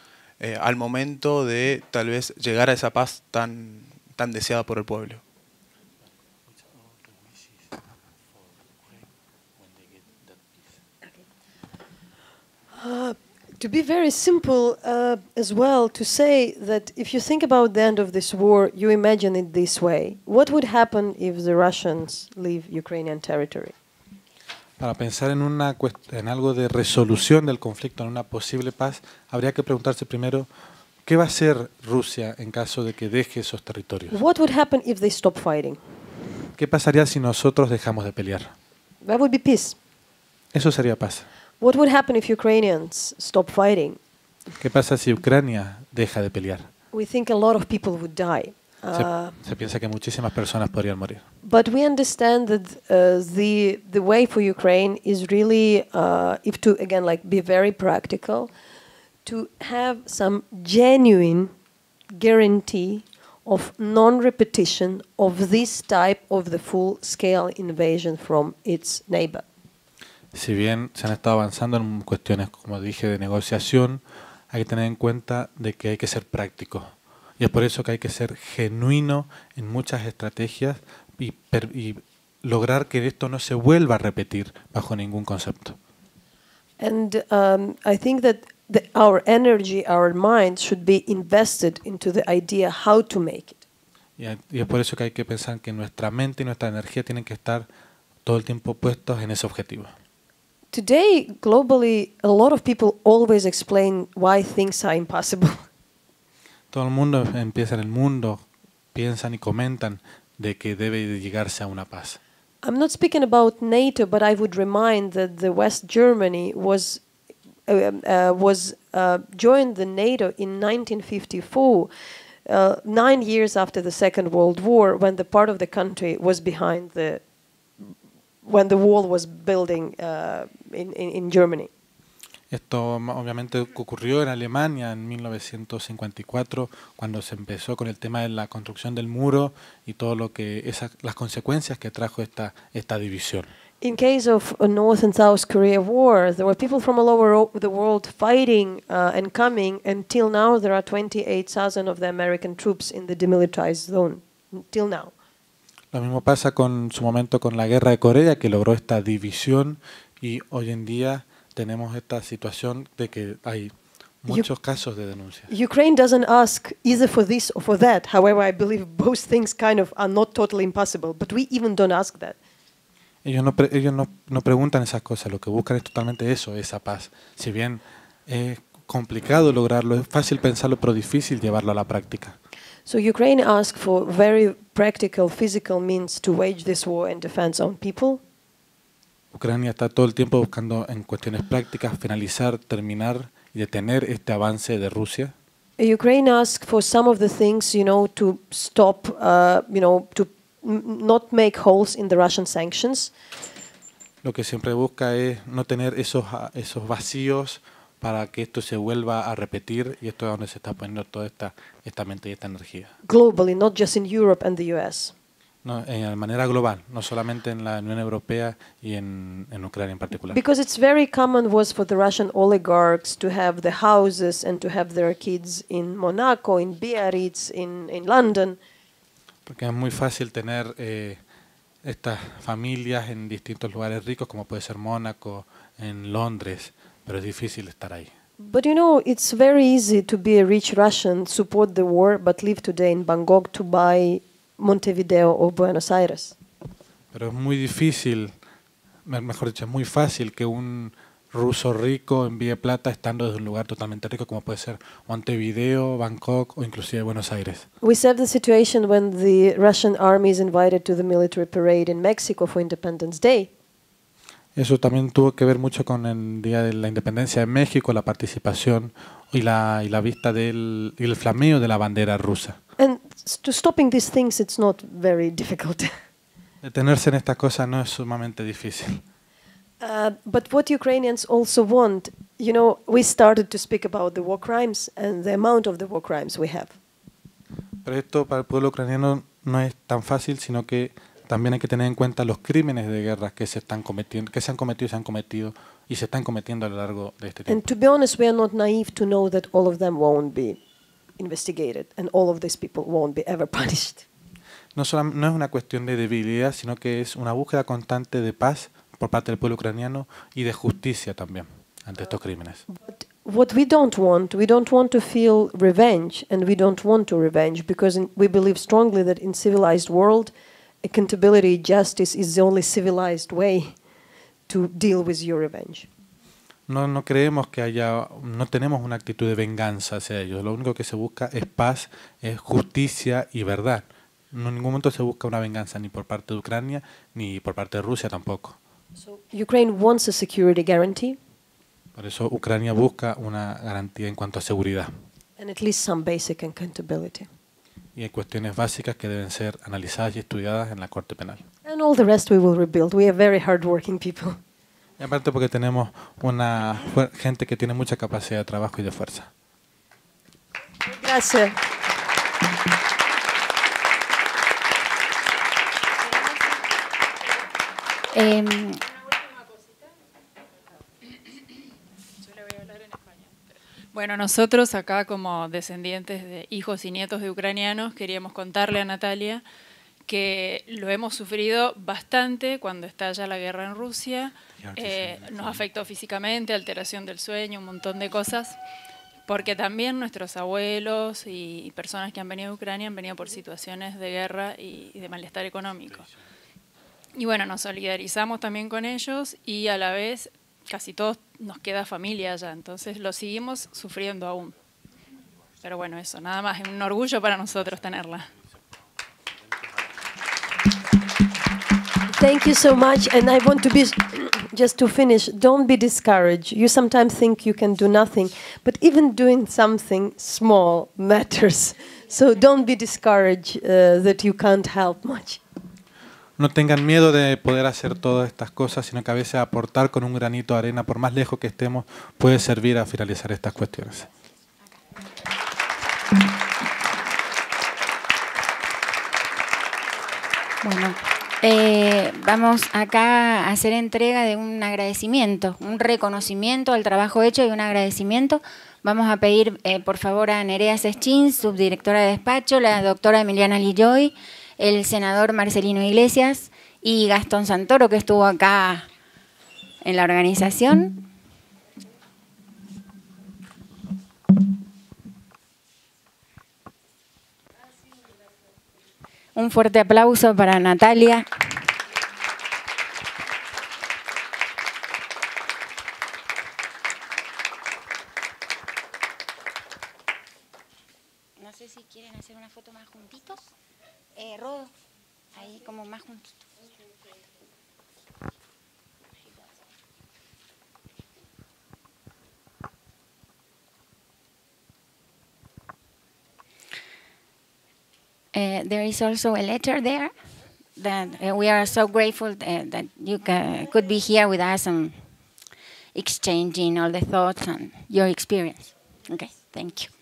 Speaker 10: al momento de tal vez llegar a esa paz tan deseada por el pueblo?
Speaker 3: To be very simple as well, to say that if you think about the end of this war, you imagine it this way. What would happen if the Russians leave Ukrainian territory?
Speaker 1: Para pensar en algo de resolución del conflicto, en una posible paz, habría que preguntarse primero, ¿qué va a hacer Rusia en caso de que deje esos territorios?
Speaker 3: What would happen if they stop fighting?
Speaker 1: ¿Qué pasaría si nosotros dejamos de pelear?
Speaker 3: That would be peace.
Speaker 1: Eso sería paz.
Speaker 3: What would happen if Ukrainians stop fighting?
Speaker 1: ¿Qué pasa si Ucrania deja de pelear?
Speaker 3: We think a lot of people would die.
Speaker 1: Se piensa que muchísimas personas podrían morir.
Speaker 3: But we understand that the way for Ukraine is really, if to again like be very practical, to have some genuine guarantee of non-repetition of this type of the full-scale invasion from its neighbor.
Speaker 1: Si bien se han estado avanzando en cuestiones, como dije, de negociación, hay que tener en cuenta de que hay que ser práctico. Y es por eso que hay que ser genuino en muchas estrategias y lograr que esto no se vuelva a repetir bajo ningún concepto.
Speaker 3: And I think that our energy, our mind should be invested into the idea how to make it.
Speaker 1: Y es por eso que hay que pensar que nuestra mente y nuestra energía tienen que estar todo el tiempo puestos en ese objetivo.
Speaker 3: Today, globally, a lot of people always explain why things are impossible.
Speaker 1: Todo el mundo empieza en el mundo, piensan y comentan de que debe de llegarse a una paz.
Speaker 3: I'm not speaking about NATO, but I would remind that the West Germany was joined the NATO in 1954, 9 years after the Second World War, when the part of the country was behind when the wall was building in Germany.
Speaker 1: Esto obviamente ocurrió en Alemania en 1954, cuando se empezó con el tema de la construcción del muro y todo lo que las consecuencias que trajo esta división.
Speaker 3: In case of North and South Korea war, there were people from all over the world fighting and coming. Until now, there are 28,000 of the American troops in the demilitarized zone. Till now.
Speaker 1: Lo mismo pasa con su momento con la guerra de Corea, que logró esta división, y hoy en día tenemos esta situación de que hay muchos casos de denuncia.
Speaker 3: Ukraine doesn't ask either for this or for that. However, I believe both things kind of are not totally impossible, but we even don't ask that.
Speaker 1: Ellos no preguntan esas cosas, lo que buscan es totalmente eso, esa paz. Si bien es complicado lograrlo, es fácil pensarlo, pero difícil llevarlo a la práctica.
Speaker 3: So Ukraine asks for very practical, physical means to wage this war and defend its own people.
Speaker 1: Ucrania está todo el tiempo buscando en cuestiones prácticas finalizar, terminar y detener este avance de Rusia.
Speaker 3: Ukraine asks for some of the things, to stop, to not make holes in the Russian sanctions.
Speaker 1: Lo que siempre busca es no tener esos vacíos para que esto se vuelva a repetir, y esto es donde se está poniendo toda esta mente y esta energía.
Speaker 3: Globally, not just in Europe and the US.
Speaker 1: No, de manera global, no solamente en la Unión Europea y en Ucrania en particular.
Speaker 3: Because it's very common was for the Russian oligarchs to have the houses and to have their kids in Monaco, in Biarritz, in London.
Speaker 1: Porque es muy fácil tener estas familias en distintos lugares ricos, como puede ser Mónaco, en Londres, pero es difícil estar ahí.
Speaker 3: But it's very easy to be a rich Russian, support the war, but live today in Bangkok to buy Montevideo o Buenos Aires.
Speaker 1: Pero es muy difícil, mejor dicho, es muy fácil que un ruso rico envíe plata estando desde un lugar totalmente rico como puede ser Montevideo, Bangkok o inclusive Buenos Aires.
Speaker 3: We saw the situation when the Russian army is invited to the military parade in Mexico for Independence Day.
Speaker 1: Eso también tuvo que ver mucho con el Día de la Independencia de México, la participación y la vista y el flameo de la bandera rusa.
Speaker 3: And to stopping these things, it's not very difficult.
Speaker 1: Detenerse en estas cosas no es sumamente difícil.
Speaker 3: But what Ukrainians also want, we started to speak about the war crimes and the amount of the war crimes we have.
Speaker 1: Pero esto para el pueblo ucraniano no es tan fácil, sino que también hay que tener en cuenta los crímenes de guerra que se han cometido y se están cometiendo a lo largo de este tiempo.
Speaker 3: And to be honest, we are not naive to know that all of them won't be investigated and all of these people won't be ever punished.
Speaker 1: No es una cuestión de debilidad, sino que es una búsqueda constante de paz por parte del pueblo ucraniano y de justicia también ante estos crímenes.
Speaker 3: But what we don't want to feel revenge, and we don't want to revenge because we believe strongly that in civilized world, accountability, justice is the only civilized way to deal with your revenge.
Speaker 1: No creemos que no tenemos una actitud de venganza hacia ellos. Lo único que se busca es paz, es justicia y verdad. En ningún momento se busca una venganza ni por parte de Ucrania ni por parte de Rusia tampoco.
Speaker 3: So Ukraine wants a security guarantee.
Speaker 1: Por eso Ucrania busca una garantía en cuanto a seguridad.
Speaker 3: And at least some basic accountability.
Speaker 1: y hay cuestiones básicas que deben ser analizadas y estudiadas en la Corte Penal.
Speaker 3: And all the rest we will rebuild. We are very hardworking people.
Speaker 1: Y aparte porque tenemos una gente que tiene mucha capacidad de trabajo y de fuerza.
Speaker 3: Gracias.
Speaker 14: Bueno, nosotros acá como descendientes de hijos y nietos de ucranianos queríamos contarle a Natalia que lo hemos sufrido bastante cuando estalla la guerra en Rusia. Nos afectó físicamente, alteración del sueño, un montón de cosas, porque también nuestros abuelos y personas que han venido de Ucrania han venido por situaciones de guerra y de malestar económico. Y bueno, nos solidarizamos también con ellos y a la vez casi todos nos queda familia allá, entonces lo seguimos sufriendo aún. Pero bueno, eso, nada más, es un orgullo para nosotros tenerla.
Speaker 3: Thank you so much, and I want to be, just to finish, don't be discouraged. You sometimes think you can do nothing, but even doing something small matters. So don't be discouraged that you can't help much.
Speaker 1: No tengan miedo de poder hacer todas estas cosas, sino que a veces aportar con un granito de arena, por más lejos que estemos, puede servir a finalizar estas cuestiones.
Speaker 8: Bueno, vamos acá a hacer entrega de un agradecimiento, un reconocimiento al trabajo hecho y un agradecimiento. Vamos a pedir, por favor, a Nerea Seschin, subdirectora de despacho, la doctora Emiliana Lilloy, el senador Marcelino Iglesias y Gastón Santoro, que estuvo acá en la organización. Un fuerte aplauso para Natalia. No sé si quieren hacer una foto más juntitos. Rodo, ahí como más juntitos. There is also a letter there that we are so grateful that you could be here with us and exchanging all the thoughts and your experience. Okay, thank you.